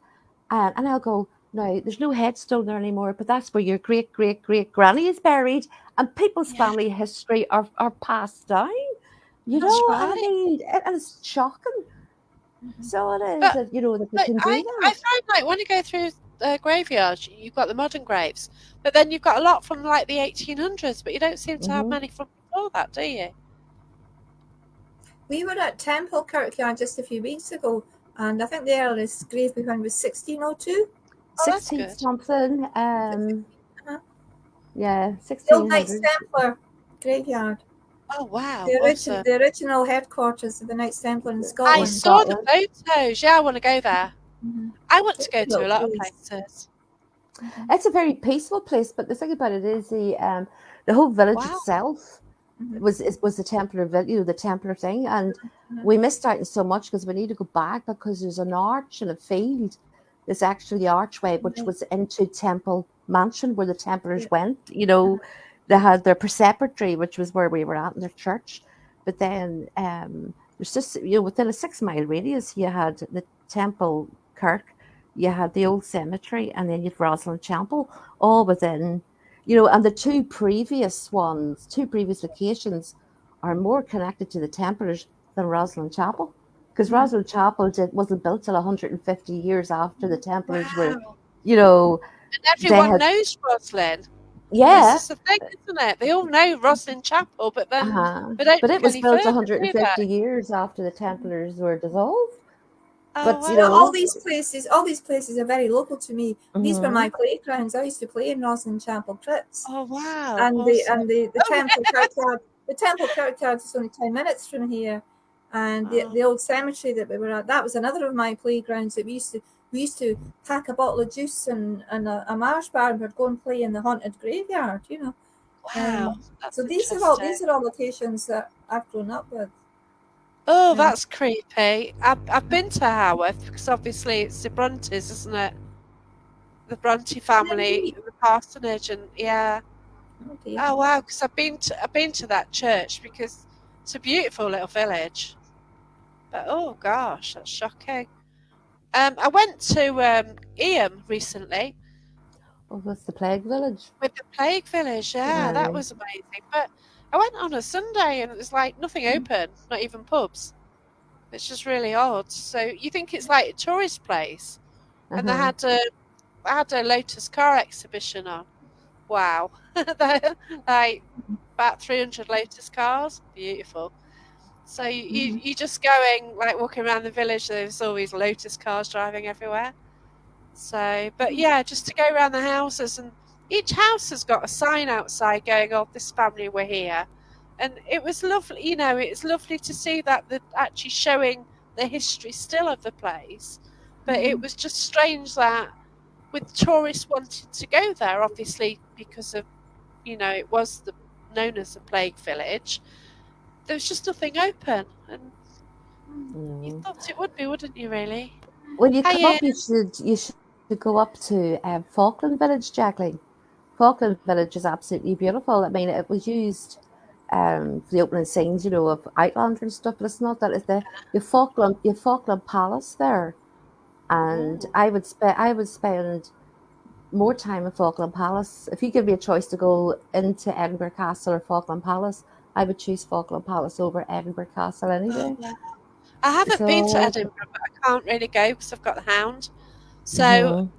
and I'll go, now, there's no headstone there anymore, but that's where your great granny is buried, and people's family history are passed down, Right. I mean, and it's shocking. So it is, that they can do that. I find, like, when you go through graveyards, you've got the modern graves, but then you've got a lot from, like, the 1800s, but you don't seem to have many from before that, do you? We were at Temple Kirkyard just a few weeks ago, And I think the earliest grave we found was 1602. Oh, that's 16 good. something. Uh-huh. Yeah, The old Knights 1600s. Templar graveyard. Oh, wow. Awesome. The original headquarters of the Knights Templar in I In Scotland. saw the Scotland. photos. Yeah, I want to go there. Mm-hmm. I want to Just go a to little a lot of place. places. Mm-hmm. It's a very peaceful place, but the thing about it is the whole village Wow. itself Mm-hmm. was the Templar village, the Templar thing, and Uh-huh. we missed out on so much because we need to go back because there's an arch in a field. There's actually the archway which Right. was into Temple Mansion where the Yeah. Templars went. You know, they had their preceptory, which was where we were at in their church. But then there's just within a 6 mile radius, you had the Temple Kirk, you had the old cemetery, and then you'd Rosalind Chapel, all within. And the two previous locations are more connected to the Templars than Rosalind Chapel. Because Mm-hmm. Rosalind Chapel wasn't built till 150 years after the Templars were, Wow. you know, And they everyone had, knows Roslyn. This yeah, is the thing, isn't it? They all know Roslyn Chapel, but then they don't but look it was any built further, do 150 they? years after the Templars were dissolved. Oh, But, So wow. all these places are very local to me. These were mhm, my playgrounds. I used to play in Rosslyn Chapel Crypts, Oh, wow. and Awesome. the Oh, temple kirkyard. The temple kirkyard is only 10 minutes from here, and oh, the old cemetery that we were at, that was another of my playgrounds. That we used to pack a bottle of juice and a Mars bar and we'd go and play in the haunted graveyard. wow. So That's interesting. these are all locations that I've grown up with. Oh, Um, that's creepy. I've been to Haworth because obviously it's the Brontes, isn't it? The Bronte family, indeed. the parsonage, and yeah. Oh dear. Oh, wow. Because I've been to that church because it's a beautiful little village. But oh gosh, that's shocking. I went to Eyam recently oh, that's the Plague Village. with the Plague Village. Yeah, that Aye. was amazing. But I went on a Sunday and it was like nothing open, not even pubs. It's just really odd. So you think it's like a tourist place, and they Uh-huh. had a Lotus car exhibition on. Wow, like about 300 Lotus cars, beautiful. So Mm-hmm. you just going like walking around the village. There's always Lotus cars driving everywhere. So, but yeah, just to go around the houses, and each house has got a sign outside going, "Oh, this family were here," and it was lovely. It's lovely to see that they're actually showing the history still of the place. But it was just strange that with tourists wanting to go there, obviously because of it was known as the Plague Village. There was just nothing open, and you No. thought it would be, wouldn't you? Really? When you come Hi, up, you should go up to Falkland Village, Jacqueline. Falkland Village is absolutely beautiful. I mean, it was used for the opening scenes, of Outlander and stuff, but it's not that. It's your Falkland Palace there, and Ian. I would spend more time in Falkland Palace. If you give me a choice to go into Edinburgh Castle or Falkland Palace, I would choose Falkland Palace over Edinburgh Castle any Oh, day. wow. I haven't been to So, Edinburgh, but I can't really go because I've got the hound. So mhm,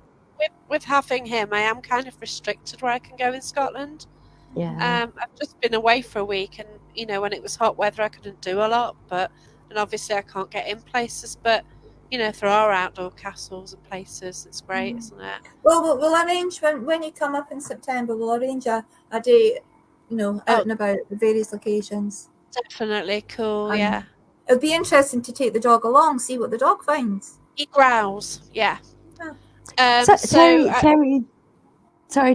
with having him, I am kind of restricted where I can go in Scotland. yeah. I've just been away for a week, and when it was hot weather, I couldn't do a lot. And obviously, I can't get in places. But if there are outdoor castles and places, it's great, isn't it? Well, we'll arrange when you come up in September. We'll arrange a day, out Oh, and about at the various locations. definitely cool. And Yeah, it'll be interesting to take the dog along, see what the dog finds. he growls. Yeah. Yeah. So So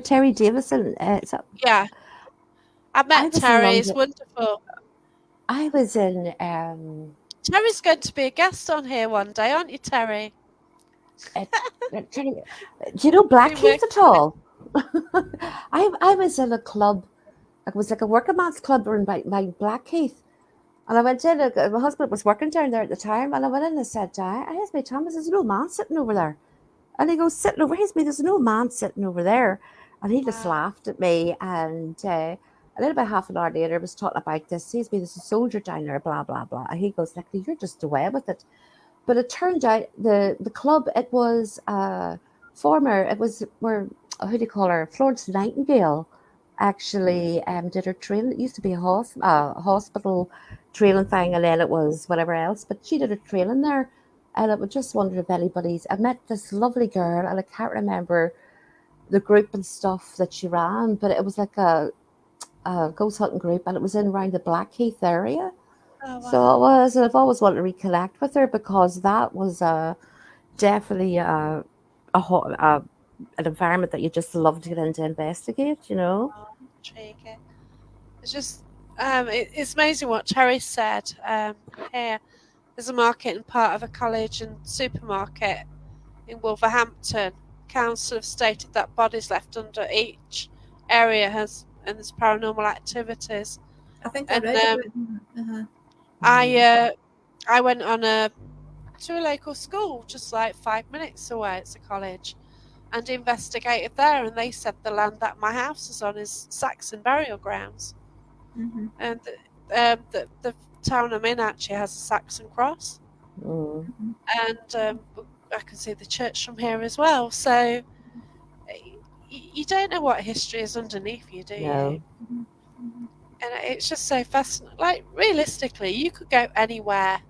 Terry Davison. yeah, I I met was in Terry. He's London. wonderful. I was in. Terry's going to be a guest on here one day, aren't you, Terry? At, do you know Been Blackheath working at all? I was in a club. It was like a working man's club around by Blackheath. And I went in, my husband was working down there at the time, and I went in and said, here's me, Thomas, there's an old man sitting over there. And he goes, sitting over, here's me, there's an old man sitting over there. And he just Wow. laughed at me. And a little bit half an hour later, I was talking about this. He's me, there's a soldier down there, blah, blah, blah. And he goes, Nicola, you're just away with it. But it turned out the club, it was it was where, how do you call her, Florence Nightingale actually did her training. It used to be a hospital training thing, and then it was whatever else. But she did her training there, And I would just wonder if anybody's. I met this lovely girl, and I can't remember the group and stuff that she ran, but it was like a ghost hunting group, and it was in around the Blackheath area. Oh So wow. it was, and I've always wanted to reconnect with her because that was definitely an environment that you just love to get into investigate. You know. Oh, intriguing. It's just it's amazing what Terry said. Here, there's a market and part of a college and supermarket in Wolverhampton. Council have stated that bodies left under each area and there's paranormal activities. I think I And read about that. Uh-huh. I went on to a local school just like 5 minutes away. It's a college, and investigated there, and they said the land that my house is on is Saxon burial grounds, Mm-hmm. and the town I'm in actually has a Saxon cross, Mm, and I can see the church from here as well. So you don't know what history is underneath you, do you? no. And it's just so fascinating. Like realistically, you could go anywhere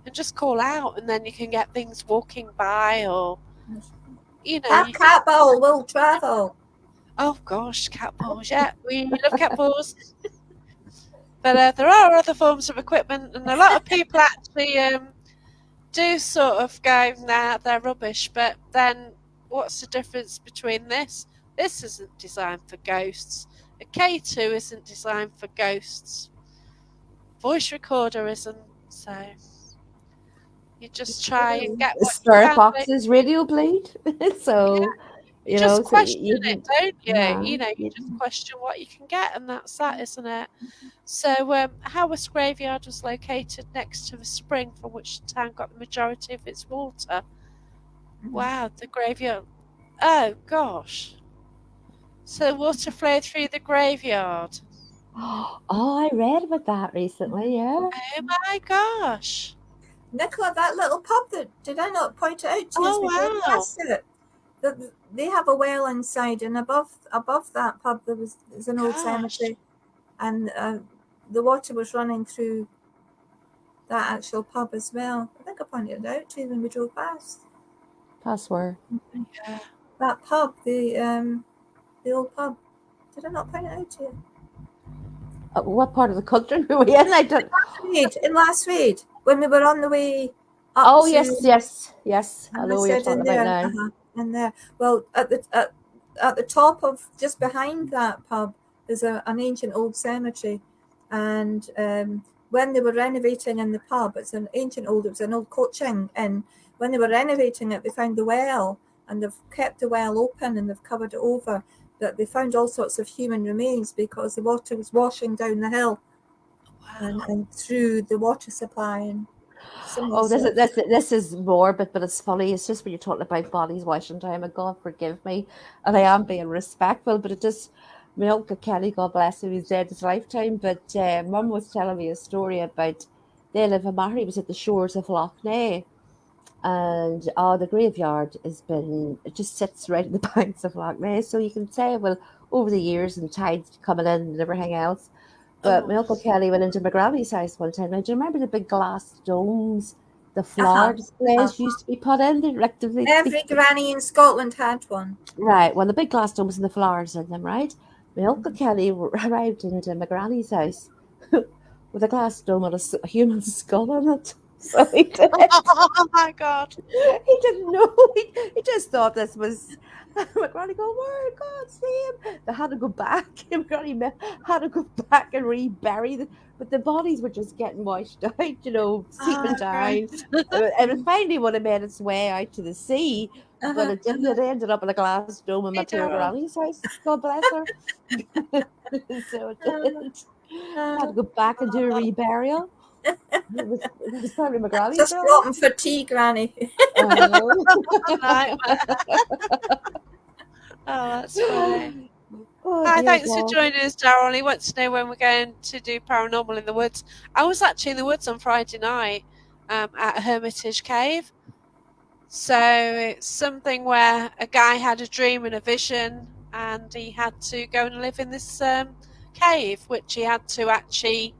and just call out, and then you can get things walking by, or you know. That cat ball will travel. Oh gosh, cat balls. Yeah, we love cat balls. But there are other forms of equipment, and a lot of people actually do sort of go, nah, they're rubbish. But then, what's the difference between this? This isn't designed for ghosts. A K2 isn't designed for ghosts. Voice recorder isn't. So you just try and get what you Spirit can. boxes, radio blade. Yeah, So you you know, just so question you it, didn't. don't you? Nah, You just question what you can get, and that's that, isn't it? So, Haworth Graveyard was located next to the spring from which the town got the majority of its water. Wow, the graveyard. Oh, gosh. So the water flowed through the graveyard. Oh, I read about that recently. Yeah. Oh my gosh. Nicola, that little pub that did I not point it out to you as Oh, we drove wow. past it? They have a well inside, and above that pub there's an old Gosh. cemetery, and the water was running through that actual pub as well. I think I pointed it out to you when we drove past Password. Yeah. that pub, the old pub. Did I not point it out to you? What part of the country were we in? I don't. In Last Reed, when we were on the way up Oh to, yes, yes, yes. I and I know what you're said talking in about there, now. in there. Well, at the top of just behind that pub, there's an ancient old cemetery, and when they were renovating in the pub, it was an old coaching, and when they were renovating it, they found the well, and they've kept the well open and they've covered it over. That they found all sorts of human remains because the water was washing down the hill Wow. and through the water supply, and some of the Oh, sort of this is morbid, but it's funny. It's just when you're talking about bodies washing down, and God forgive me, and I am being respectful, but it just my uncle Kelly, God bless him, he's dead his lifetime. But Mum was telling me a story about they live in Mahony, was at the shores of Loch Ness, and the graveyard has been it just sits right at the banks of Loch Ness, so you can say, well, over the years and tides coming in and everything else. But Oh, my Uncle Kelly went into my granny's house one time. Now, do you remember the big glass domes the uh-huh, flower uh-huh. displays used to be put in? Every granny in Scotland had one. Right, well, the big glass domes and the flowers in them, right? My Uncle Kelly arrived into my granny's house with a glass dome and a human skull on it. So he did. oh my God. He didn't know. He just thought this was. My granny go, where God's name? They had to go back. My granny had to go back and rebury them. But the bodies were just getting washed out, seeping Oh, great. down. And it finally would have made its way out to the sea, but Uh-huh, it didn't. It ended up in a glass dome in my Hey, poor Daryl. granny's house. God bless her. So it did. Had to go back and do a reburial. It was probably my granny's just granny. brought them for tea, Granny. I know. Nightmare. Oh, that's funny. Oh Hi, dear thanks for God. joining us, Daryl. He wants to know when we're going to do Paranormal in the Woods. I was actually in the woods on Friday night at Hermitage Cave. So it's something where a guy had a dream and a vision, and he had to go and live in this cave, which he had to actually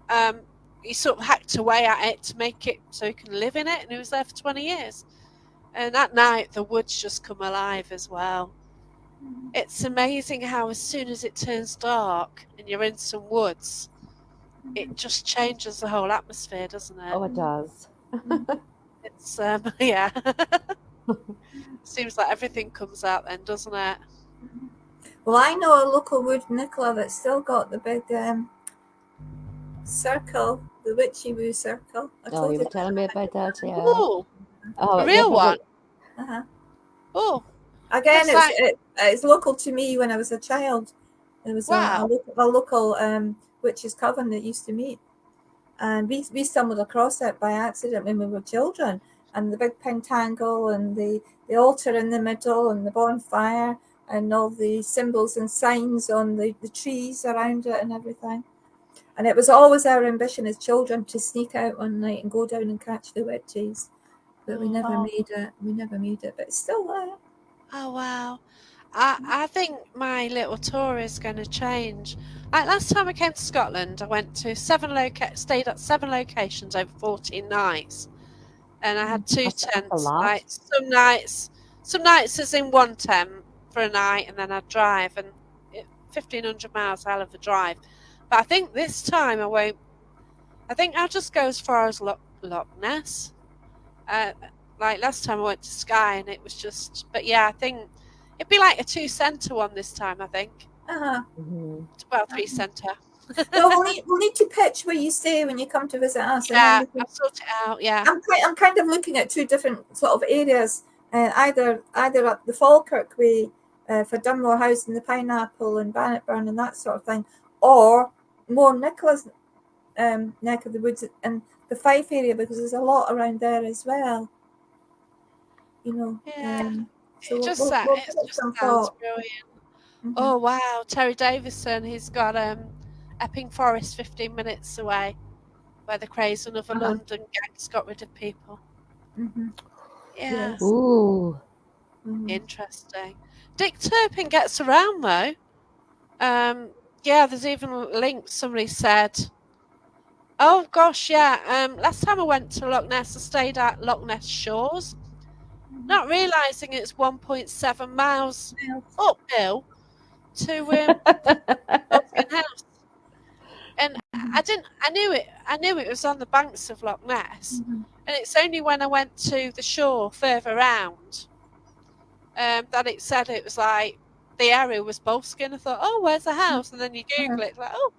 um, he sort of hacked away at it to make it so he can live in it, and he was there for 20 years. And at night, the woods just come alive as well. It's amazing how as soon as it turns dark and you're in some woods, it just changes the whole atmosphere, doesn't it? Oh, it does. It's yeah. Seems like everything comes out then, doesn't it? Well, I know a local wood, Nicola, that's still got the big circle, the witchy woo circle. I Oh, told you you were telling me about that, yeah. Oh, Oh, a yeah, real but one. Uh-huh. Oh, Again, that's like it's local to me when I was a child. There was wow. a local witches' coven that used to meet. And we stumbled across it by accident when we were children. And the big pentangle and the altar in the middle and the bonfire and all the symbols and signs on the trees around it and everything. And it was always our ambition as children to sneak out one night and go down and catch the witches. But we never Oh, made it. We never made it. But it's still there. oh wow. I think my little tour is going to change. Like last time I came to Scotland, I went to stayed at 7 locations over 14 nights, and I had two that's a tents. lot. Like some nights is in one tent for a night, and then I'd drive, and 1,500 miles hell of a drive. But I think this time I won't. I think I'll just go as far as Loch Ness. Like last time I went to Skye, and it was just. But yeah, I think it'd be like a 2 centre one this time. I think. Uh-huh. Well, 3 centre. Well, we'll need to pitch where you stay when you come to visit us. Yeah, And then I'll sort it out. Yeah. I'm kind of looking at two different sort of areas, either up the Falkirk way for Dunmore House and the Pineapple and Bannockburn and that sort of thing, or more Nicola's neck of the woods and the Fife area, because there's a lot around there as well. You know. Yeah. So It just we'll give it just some sounds thought. brilliant. Mm-hmm. Oh wow, Terry Davison, he's got Epping Forest 15 minutes away, where the crazy of a London gangs got rid of people. Mm-hmm. Yeah. Yes. Ooh. Mm-hmm. Interesting. Dick Turpin gets around though. Yeah, there's even links. Somebody said, "Oh gosh, yeah. Last time I went to Loch Ness, I stayed at Loch Ness Shores, not realizing it's 1.7 miles uphill to Dolphin House, and I knew it was on the banks of Loch Ness, and it's only when I went to the shore further round that it said it was like the area was Boleskine. I thought, oh, where's the house? And then you Google it, it's like, oh.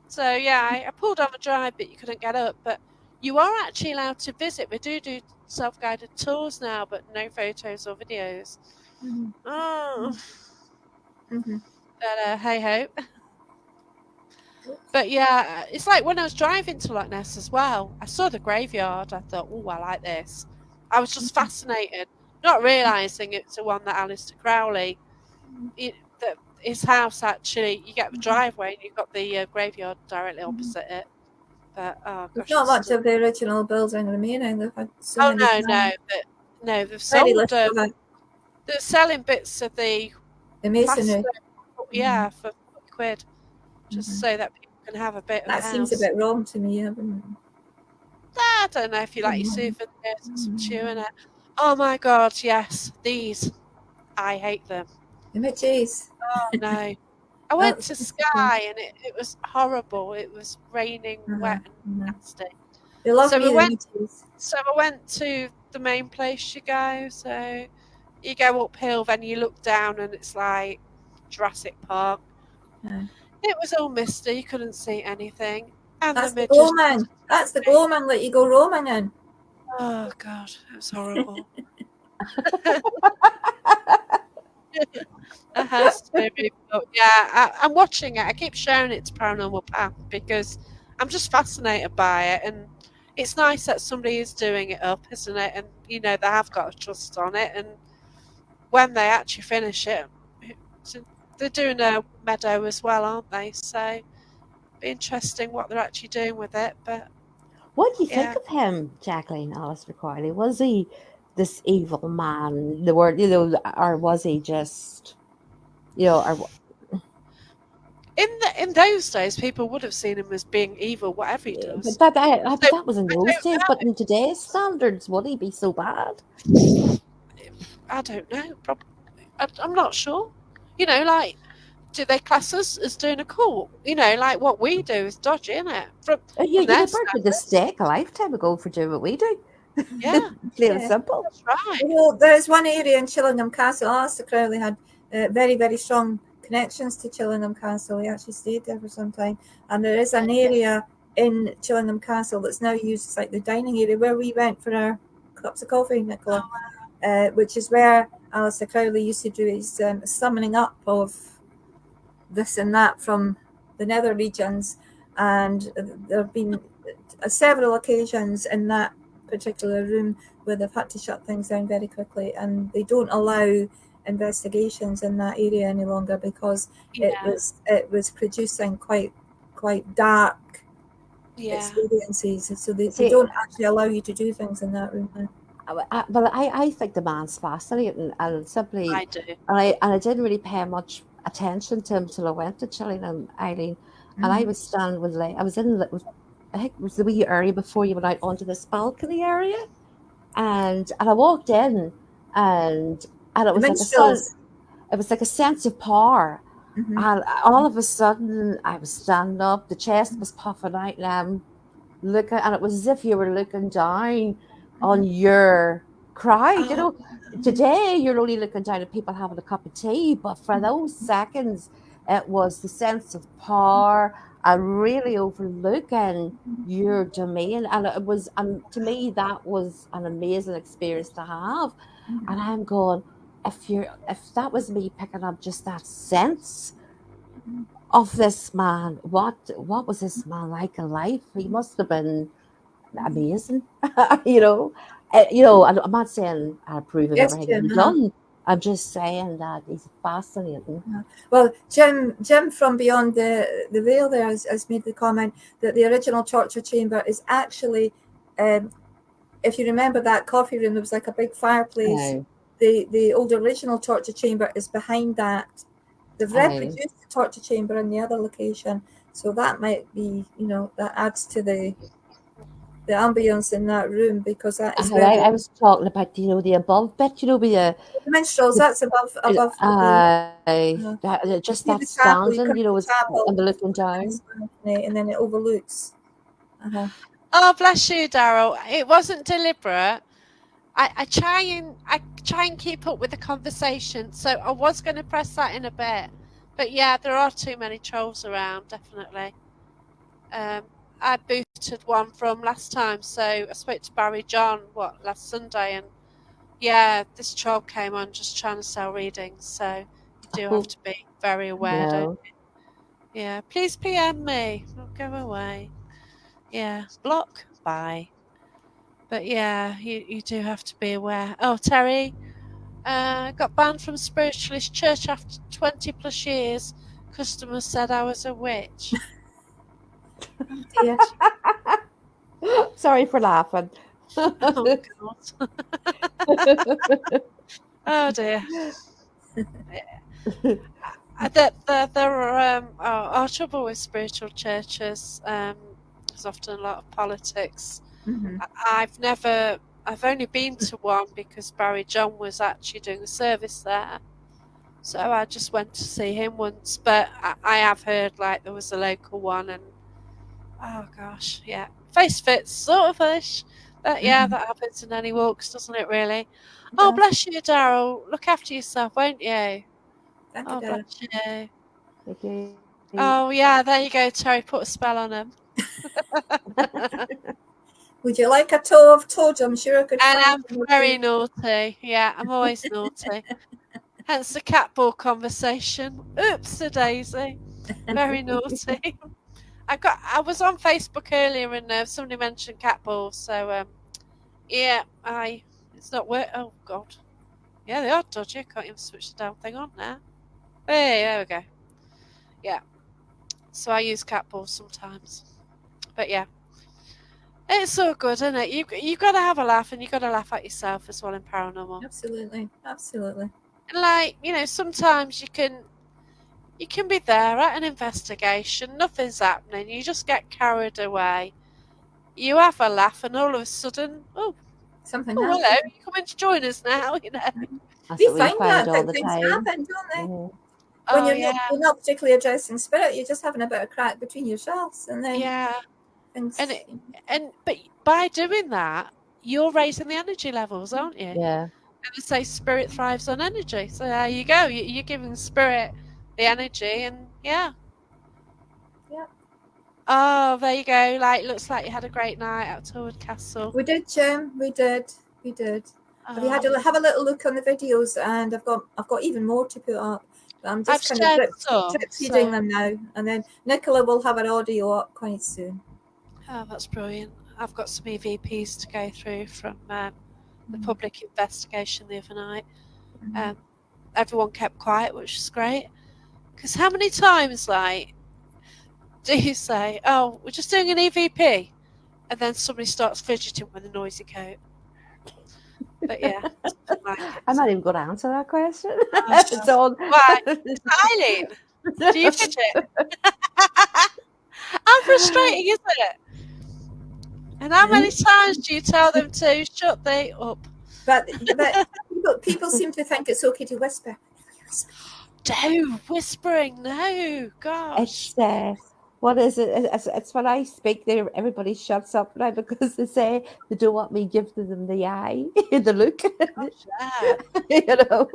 So yeah, I pulled on a drive, but you couldn't get up. But you are actually allowed to visit. We do self-guided tours now, but no photos or videos. Oh. But hey ho. But yeah, it's like when I was driving to Loch Ness as well, I saw the graveyard. I thought, oh, I like this. I was just fascinated, not realising it's the one that Alistair Crowley, his house actually, you get the driveway and you've got the graveyard directly opposite it. But oh gosh, there's not much of the original building remaining. They've had so many. No, they've Very sold. little of it. They're selling bits of the masonry. Yeah, for £40, just so that people can have a bit of the That house. seems a bit wrong to me. I don't know if you like your souvenirs and some chewing it. Oh my god, yes, these. I hate them. The Mitchies. Oh no. I went to Skye and it was horrible. It was raining, wet and nasty. They love so me, we went. Mitchies. So I went to the main place you go. So you go uphill, then you look down, and it's like Jurassic Park. Yeah. It was all misty. You couldn't see anything. And That's the midges. Gloman. That's the Gloman that you go roaming in. Oh god, it was horrible. It has to be. But yeah, I'm watching it. I keep showing it to Paranormal Path because I'm just fascinated by it, and it's nice that somebody is doing it up, isn't it? And you know they have got a trust on it, and when they actually finish it, they're doing a meadow as well, aren't they? So it'll be interesting what they're actually doing with it. But what do you think of him, Jacqueline, Alistair Crowley? Was he this evil man? The word, or was he just, or in those days, people would have seen him as being evil, whatever he Yeah, does. but So that was in I those don't days. But in today's standards, would he be so bad? know. I don't know. I'm not sure. Like, do they class us as doing a cult? Like what we do is dodgy, isn't it? From You'd their have burnt at the standards. stake a lifetime ago for doing what we do. Yeah, Plain and Yeah. simple. that's right. Well, there's one area in Chillingham Castle. Alistair Crowley had very, very strong connections to Chillingham Castle. He actually stayed there for some time. And there is an area in Chillingham Castle that's now used as like the dining area where we went for our cups of coffee, Nicola, which is where Alistair Crowley used to do his summoning up of this and that from the nether regions. And there have been several occasions in that particular room where they've had to shut things down very quickly, and they don't allow investigations in that area any longer because it Yeah, was producing quite dark yeah, experiences, and so they See, don't actually allow you to do things in that room now. I think the man's fascinating, and simply, I do. and I didn't really pay much attention to him till I went to Chillingham, Eileen, and I Mm-hmm. was standing with like I was in I think it was the wee area before you went out onto this balcony area, and I walked in, and and it The was like a sun. minstrels. It was like a sense of power. Mm-hmm. And all of a sudden, I was standing up, the chest was puffing out, and I'm looking, and it was as if you were looking down on your crowd. Oh, Today you're only looking down at people having a cup of tea, but for those seconds, it was the sense of power and really overlooking your domain. And it was, to me, that was an amazing experience to have. And I'm going, if that was me picking up just that sense of this man, what was this man like in life? He must have been amazing. you know, I'm not saying I approve of Yes, everything Jim. he done. I'm just saying that he's fascinating. Well, Jim from Beyond the Veil there has made the comment that the original torture chamber is actually, if you remember that coffee room, there was like a big fireplace. Aye, The old original torture chamber is behind that. They've aye. reproduced the torture chamber in the other location, so that might be, that adds to the ambience in that room because that is where I was talking about, the above bit, the minstrels. the That's above the. You just see that the chapel. You standing, come to the with and chapel, the looking down. and then it overlooks. Uh-huh. oh, bless you, Daryl. It wasn't deliberate. I try and keep up with the conversation, so I was going to press that in a bit, but yeah, there are too many trolls around, definitely. I booted one from last time, so I spoke to Barry John last Sunday, and yeah, this troll came on just trying to sell readings, so you do have Oh, to be very aware, don't no. you? Yeah, please PM me. I'll go away. Yeah, block. Bye. But yeah, you do have to be aware. Oh, Terry, got banned from Spiritualist Church after 20 plus years. Customers said I was a witch. Oh dear. Sorry for laughing. Oh, God. Oh, dear. There are our trouble with spiritual churches. There's often a lot of politics. Mm-hmm. I've only been to one because Barry John was actually doing a service there. So I just went to see him once, but I have heard like there was a local one, and oh gosh, yeah, face fits sort of ish. But yeah, Mm-hmm. that happens in any walks, doesn't it? Really. It Oh, does. bless you, Daryl. Look after yourself, won't you? Thank you, Oh, bless Dad. you. Okay. Oh yeah, there you go, Terry. Put a spell on him. Would you like a toe of toad? I'm sure I could And find I'm one or very two. naughty. Yeah, I'm always naughty. Hence the cat ball conversation. Oops, a daisy. Very naughty. I was on Facebook earlier and somebody mentioned cat balls, so yeah, it's not work. Oh God, yeah, they are dodgy. I can't even switch the damn thing on now. Hey, there we go. Yeah, so I use cat balls sometimes, but yeah, it's all good, isn't it? You got to have a laugh, and you got to laugh at yourself as well in paranormal. Absolutely, absolutely. And like sometimes you You can be there at an investigation, nothing's happening, you just get carried away. You have a laugh, and all of a sudden, Something oh, hello, happened. you coming to join us now, you know. That's We what we find find all that the things time. happen, don't they? Mhm. When Oh, yeah, you're not particularly addressing spirit, you're just having a bit of crack between yourselves, and then yeah. things. But by doing that, you're raising the energy levels, aren't you? Yeah. And they say spirit thrives on energy. So there you go. You're giving spirit the energy, and yeah. Yeah. Oh, there you go. Like, looks like you had a great night at Torwood Castle. We did, Jim. We did. Have you had Oh, to have a little look on the videos? And I've got even more to put up. But I'm I've just kind of shared drip some. feeding So, them now, and then Nicola will have an audio up quite soon. oh, that's brilliant. I've got some EVPs to go through from the public investigation the other night. Everyone kept quiet, which is great. Because how many times, like, do you say, "Oh, we're just doing an EVP," and then somebody starts fidgeting with a noisy coat? But yeah, something like it. I'm not even going to answer that question. Oh, It's all. why? Eileen, do you fidget? How frustrating is it? And how many times do you tell them to shut they up? But people seem to think it's okay to whisper. No, whispering, no, gosh. It's what is it? It's when I speak there, everybody shuts up now because they say they don't want me giving them the eye, the look. Yeah. You know.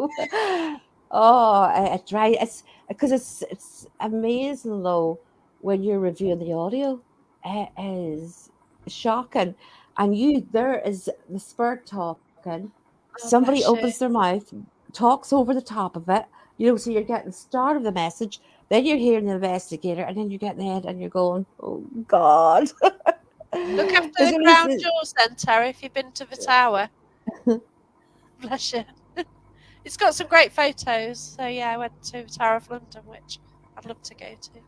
Oh, I try. It's because it's amazing though when you're reviewing the audio. It is shocking, and there is the spirit talking. Oh, Somebody bless you. opens their mouth, talks over the top of it. So you're getting the start of the message, then you're hearing the investigator, and then you're getting the end, and you're going, "Oh God!" Look after Because the crown jewels then, Terry, if you've been to the tower. Bless you. It's got some great photos. So yeah, I went to the Tower of London, which I'd love to go to.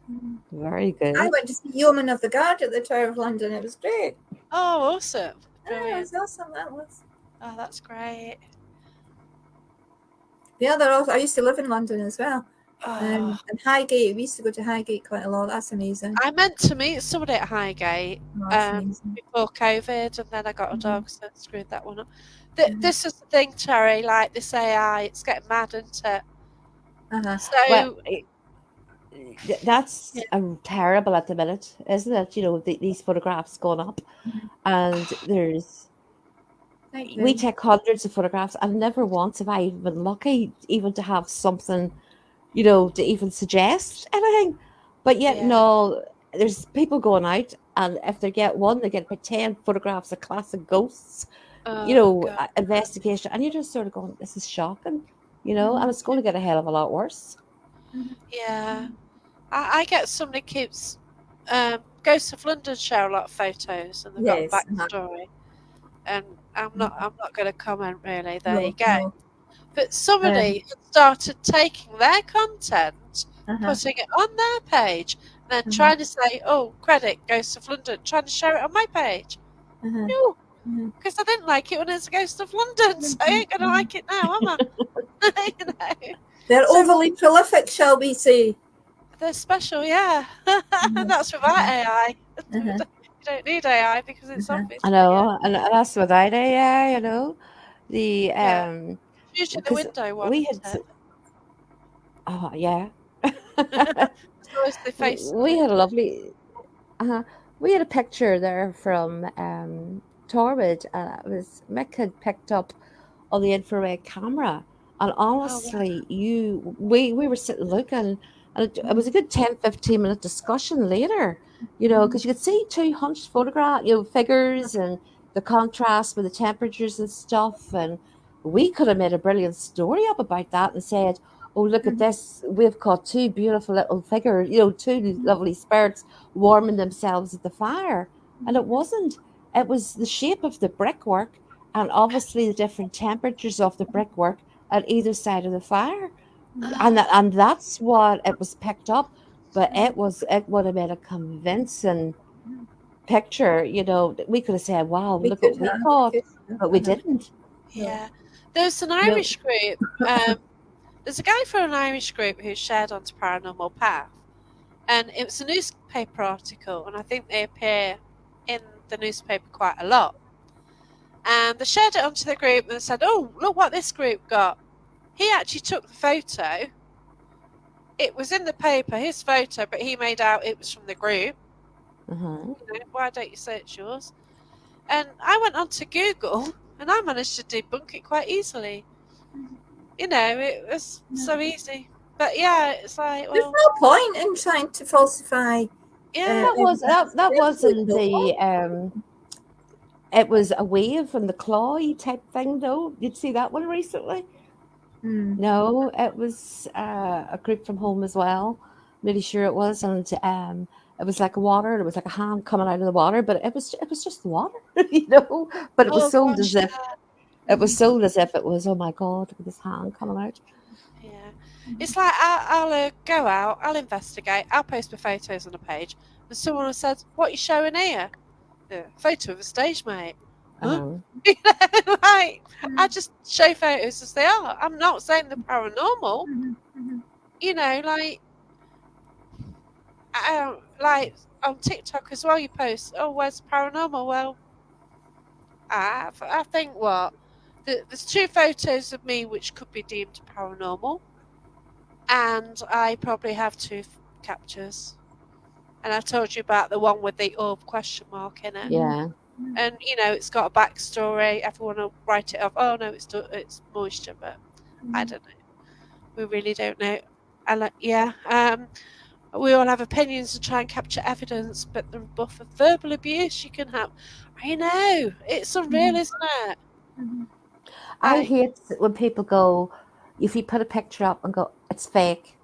Very I good. went to see Yeoman of the Guard at the Tower of London. It was great. Oh, awesome. Oh, it Brilliant. was awesome. That was. Oh, that's great. I used to live in London as well. Oh, And Highgate, we used to go to Highgate quite a lot. That's amazing. I meant to meet somebody at Highgate Oh, that's amazing. before COVID, and then I got a dog, so I screwed that one up. Mhm. This is the thing, Terry, like this AI, it's getting mad, isn't it? Uh-huh. Well, So, that's yeah. terrible at the minute, isn't it? These photographs going up, and Thank we you. take hundreds of photographs, and never once have I been lucky even to have something, to even suggest anything. But yet, Yeah. no, there's people going out, and if they get one, they get about 10 photographs of classic ghosts, Oh, God. investigation, and you're just sort of going, this is shocking, and it's going to get a hell of a lot worse. Yeah. I get somebody keeps Ghosts of London share a lot of photos, and they've got a Yes. Uh-huh. backstory. And I'm not going to comment really. There you No, go. no. But somebody had started taking their content, Uh-huh. putting it on their page, and then Uh-huh. trying to say, "Oh, credit Ghosts of London," trying to share it on my page. Uh-huh. No, Uh-huh. because I didn't like it when it's a Ghost of London, so I ain't going to like it now, am I? You know. They're So overly prolific, shall we say. they're special, yeah. And that's without AI. You Uh-huh. don't need AI because it's Uh-huh. obvious. I But yeah, know, and that's without AI, the yeah. Usually the because window one, we isn't had, it? oh yeah, It's always the face in the we had a window. lovely, we had a picture there from Torwood, and it was Mick had picked up on the infrared camera, and Oh, wow. honestly, we were sitting looking, and it was a good 10-15 minute discussion later, because you could see two hunched photograph, figures, and the contrast with the temperatures and stuff, and we could have made a brilliant story up about that and said, oh, look at this, we've got two beautiful little figures, two lovely spirits warming themselves at the fire. And it wasn't. It was the shape of the brickwork, and obviously the different temperatures of the brickwork at either side of the fire. And Oh, that's what it was picked up. But it would have made a convincing picture. We could have said, wow, We look could what we have. We caught, could have. but we Uh-huh. didn't. No. yeah. There's an No. Irish group. There's a guy from an Irish group who shared onto Paranormal Path, and it was a newspaper article, and I think they appear in the newspaper quite a lot. And they shared it onto the group and said, "Oh, look what this group got." He actually took the photo. It was in the paper, his photo, but he made out it was from the group. Uh-huh. Why don't you say it's yours? And I went onto Google and I managed to debunk it quite easily. It was so easy. But yeah, it's like, There's well, no point in trying to falsify. yeah, That wasn't No the point. it was a wave and the claw type thing though. You'd see that one recently? No, it was a group from home as well. Really sure it was, and it was like water. It was like a hand coming out of the water, but it was just the water, you know. But it was oh sold gosh, as if it was sold as if it was. Oh my God, look at this hand coming out. yeah. It's like I'll go out, I'll investigate, I'll post my photos on a page, and someone has said, "What are you showing here?" A photo of a stage mate. Huh? Uh-huh. Like I just show photos as they are. I'm not saying they're paranormal. Like like on TikTok as well. You post, "Oh, where's paranormal?" Well, I think what there's two photos of me which could be deemed paranormal, and I probably have two captures. And I told you about the one with the orb question mark in it. Yeah. And it's got a backstory. Everyone will write it off. Oh no, it's moisture, but I don't know. We really don't know. And we all have opinions and try and capture evidence, but the rebuff of verbal abuse you can have. I know it's unreal, isn't it? I hate when people go, if you put a picture up and go, it's fake,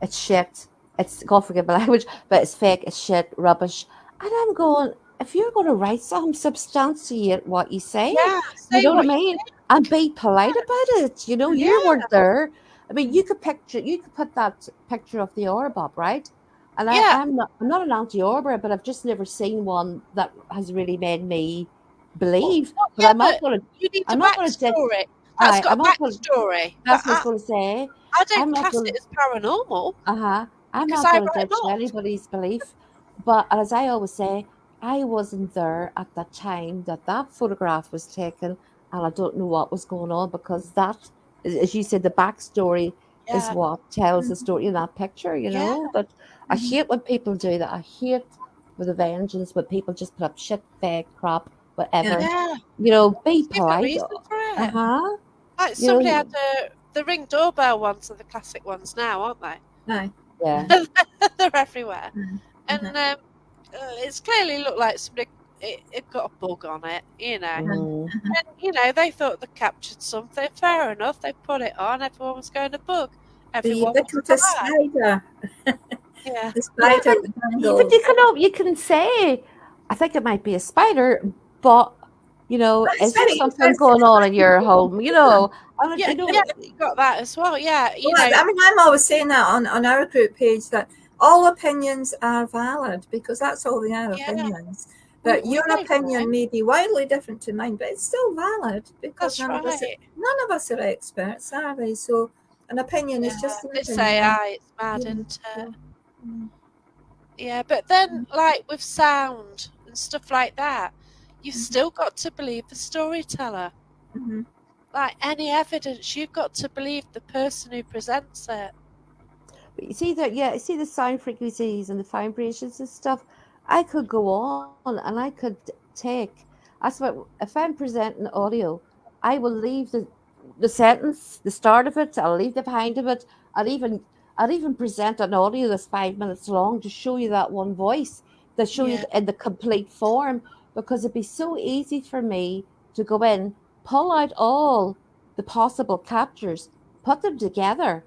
it's shit, it's, God forgive my language, but it's fake, it's shit, rubbish. And I'm going, if you're going to write something, substantiate what you say. Yeah, You say know what I what you mean? And be polite about it. You know, think. you Yeah, weren't there. I mean, you could put that picture of the orb up, right? And yeah, I'm not an anti-orber, but I've just never seen one that has really made me well, believe. But yeah, but you need a I'm not going to backstory. That's got I'm a not going. backstory, but That's what I was going to say. I I'm don't not class going. it as paranormal Uh-huh. I'm because not I going to write judge books. anybody's belief, but as I always say, I wasn't there at the time that that photograph was taken, and I don't know what was going on because that, as you said, the backstory is Yeah, what tells the story in that picture, you yeah, know. But I hate when people do that. I hate with a vengeance when people just put up shit, fake, crap, whatever. yeah. You know, be Give a polite. reason for Uh it. huh. Like You somebody had know, the Ring doorbell ones are the classic ones now, aren't they? yeah. They're everywhere, and it's clearly looked like somebody it got a bug on it, Mm-hmm. And they thought they captured something. Fair enough, they put it on. Everyone was going to bug. The Everyone was ubiquitous bad. spider. Yeah, The Yeah, spider with but dangles. you can say, I think it might be a spider, but It's is there very something interesting. going on in your home? And yeah, you yeah. know, You got that as well. Yeah, Well, I mean, I'm always saying that on our group page that all opinions are valid because that's all they are, yeah. opinions. We But we your don't opinion know. may be widely different to mine, but it's still valid because That's right. none of us are experts, are we? So an opinion Yeah, is just an this opinion. AI, it's mad, Yeah. isn't it? So, mm, Yeah, but then like with sound and stuff like that, you've still got to believe the storyteller. mhm. Like any evidence, you've got to believe the person who presents it. but you see that, yeah, you see the sound frequencies and the vibrations and stuff. I could go on and I could take. That's what if I'm presenting audio, I will leave the sentence, the start of it. I'll leave the behind of it. I'd even I'd even present an audio that's 5 minutes long to show you that one voice, to show you Yeah, in the complete form, because it'd be so easy for me to go in, pull out all the possible captures, put them together,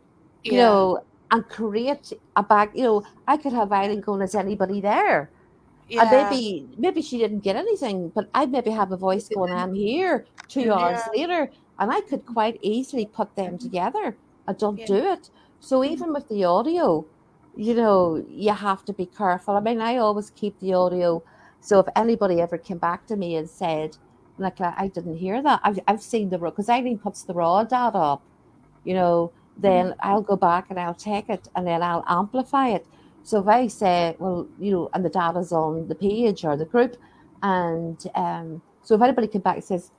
you yeah, know, and create a back. I could have Eileen going, "Is anybody there?" And yeah, maybe she didn't get anything, but I'd maybe have a voice going, "I'm here," two Yeah. yeah, hours later, and I could quite easily put them together. I don't yeah, do it. So even with the audio, you have to be careful. I mean, I always keep the audio. So if anybody ever came back to me and said, like, I didn't hear that, I've seen because Eileen puts the raw data up, you know, then I'll go back and I'll take it and then I'll amplify it. So if I say, well, and the data's on the page or the group, and so if anybody came back and says,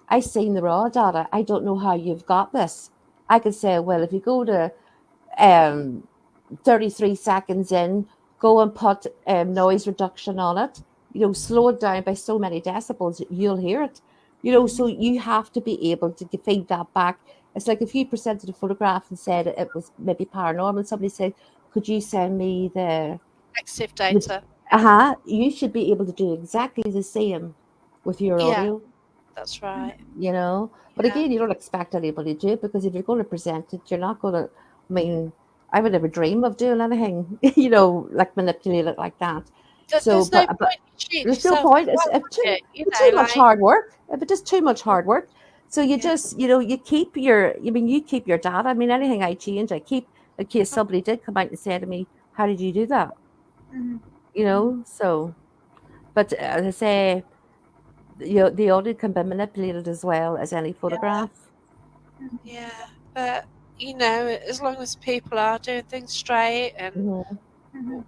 I seen the raw data, I don't know how you've got this, I could say, well, if you go to 33 seconds in, go and put noise reduction on it, slow it down by so many decibels, you'll hear it. So you have to be able to feed that back. It's like if you presented a photograph and said it was maybe paranormal, somebody said, could you send me the Exif data. you should be able to do exactly the same with your Yeah, audio. that's right. But again, you don't expect anybody to do it, because if you're going to present it, you're not going to, I would never dream of doing anything, like manipulate it like that. So, There's no but point in cheating there's no yourself point. as well, would it? It's too much hard work. If it is too much hard work, so you Yeah. just, you keep you keep your data. Anything I change, I keep, in case somebody did come out and say to me, how did you do that? So, but as I say, the audio can be manipulated as well as any photograph. Yeah, but as long as people are doing things straight, and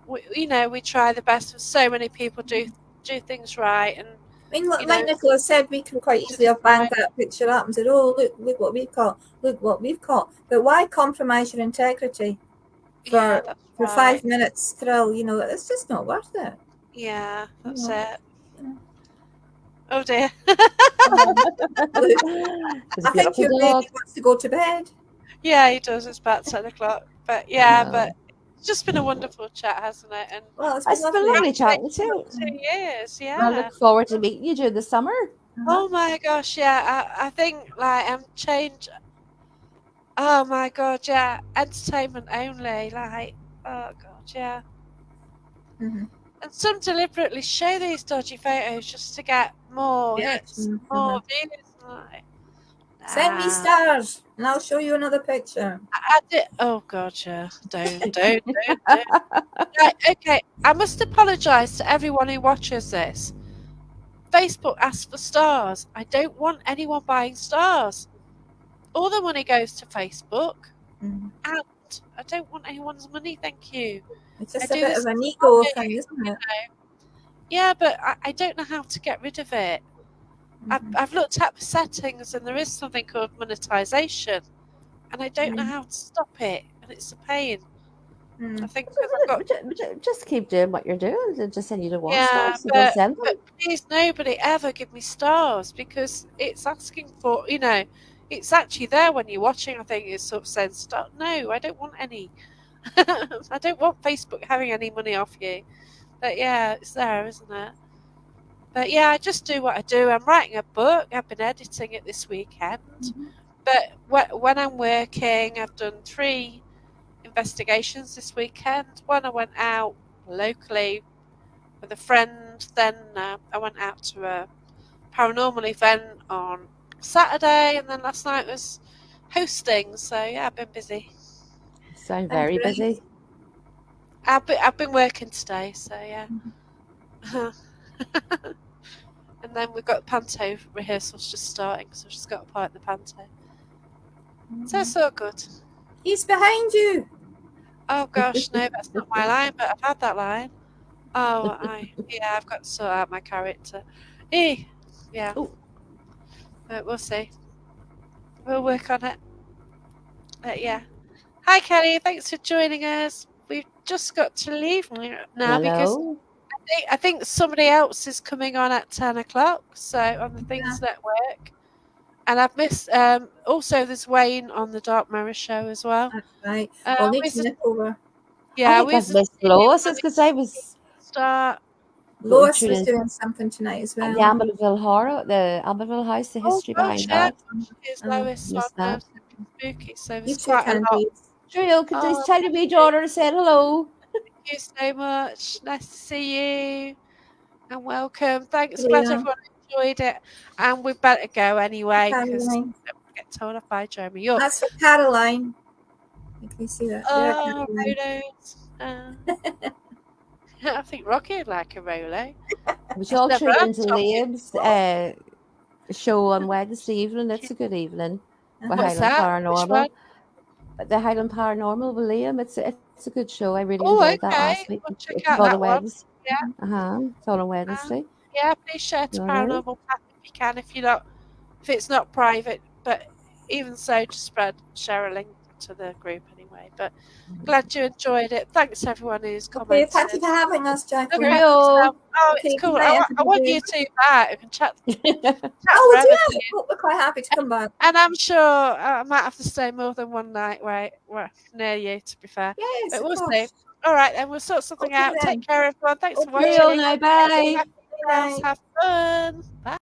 we try the best. And so many people do things right, and Like Nicola said, we can quite easily have banged that picture up and said, "Oh, look what we've got! Look what we've got!" But why compromise your integrity for 5 minutes thrill? It's just not worth it. Yeah, that's it. Oh dear. I think your baby wants to go to bed. Yeah, he does. It's about 10 o'clock. But but it's just been a wonderful chat, hasn't it? And it's been lovely chatting to you. 2 years, yeah. I look forward to meeting you during the summer. Oh my gosh, yeah. I think I'm changed. Oh my god, yeah. Entertainment only. Oh god, yeah. And some deliberately show these dodgy photos just to get more hits, more views. Send me stars and I'll show you another picture. I did. Oh god, yeah. Don't. Right, okay, I must apologise to everyone who watches this. Facebook asks for stars. I don't want anyone buying stars. All the money goes to Facebook, and I don't want anyone's money, thank you. It's just a bit of an ego thing, isn't it? Yeah, but I don't know how to get rid of it. I've looked at the settings, and there is something called monetization, and I don't know how to stop it, and it's a pain. I think just keep doing what you're doing. Just saying you don't want stars, so but send them. Please, nobody ever give me stars, because it's asking for, it's actually there when you're watching. I think it's sort of saying start. No, I don't want any. I don't want Facebook having any money off you. But yeah, it's there, isn't it? But yeah, I just do what I do. I'm writing a book. I've been editing it this weekend. But when I'm working, I've done 3 investigations this weekend. One I went out locally with a friend. Then I went out to a paranormal event on Saturday, and then last night was hosting. So yeah, I've been busy. Sound very busy. I've been working today, so yeah. And then we've got panto rehearsals just starting, so I've just got to part the panto. So it's all good. He's behind you. Oh gosh, no, that's not my line, but I've had that line. Oh, I've got to sort out my character. Yeah. But we'll see. We'll work on it. But yeah. Hi Kelly, thanks for joining us. We've just got to leave now because I think somebody else is coming on at 10 o'clock, so on the Things Network. And I've missed also there's Wayne on the Dark Mirror show as well. That's right. I'll need to nip over. Yeah, I think I've missed Lois. It's because I was Lois was doing something tonight as well. The Amityville Horror, the Amityville House, the history behind that. Here's Lois on Spooky, so you it's quite a lot. Trio, could you tell your wee daughter to say hello? Thank you so much. Nice to see you. And welcome. Thanks. Glad everyone enjoyed it. And we better go anyway because I don't get told off by Jeremy. That's for Caroline. You can see that. Oh, Rolos. I think Rocky would like a Rolo. We should all tune into Liam's show on Wednesday evening. That's a good evening. What's that? Paranormal. the Highland Paranormal with Liam. It's a good show. I really Oh, enjoyed that okay. last week. We'll check It's out on a that one. Wednesday. Yeah. It's on a Um, Wednesday. yeah, please share to All right. Paranormal Path if you can. If it's not private, but even so, just share a link to the group anyway. But glad you enjoyed it. Thanks everyone who's Okay, thank commented. you for having us, Look Jacqueline. after Cheerio. yourself. Oh, it's Okay, good cool. night, I want everybody. you two back. We can chat Oh, we forever. do. We're quite happy to come back. And I'm sure I might have to stay more than one night near you, to be fair. Yes, But of we'll see. course. All right, then we'll sort something Okay out. Take then. care, everyone. Thanks for Okay. Cheerio watching. now. Look Bye. after yourselves. Bye. Have fun. Bye.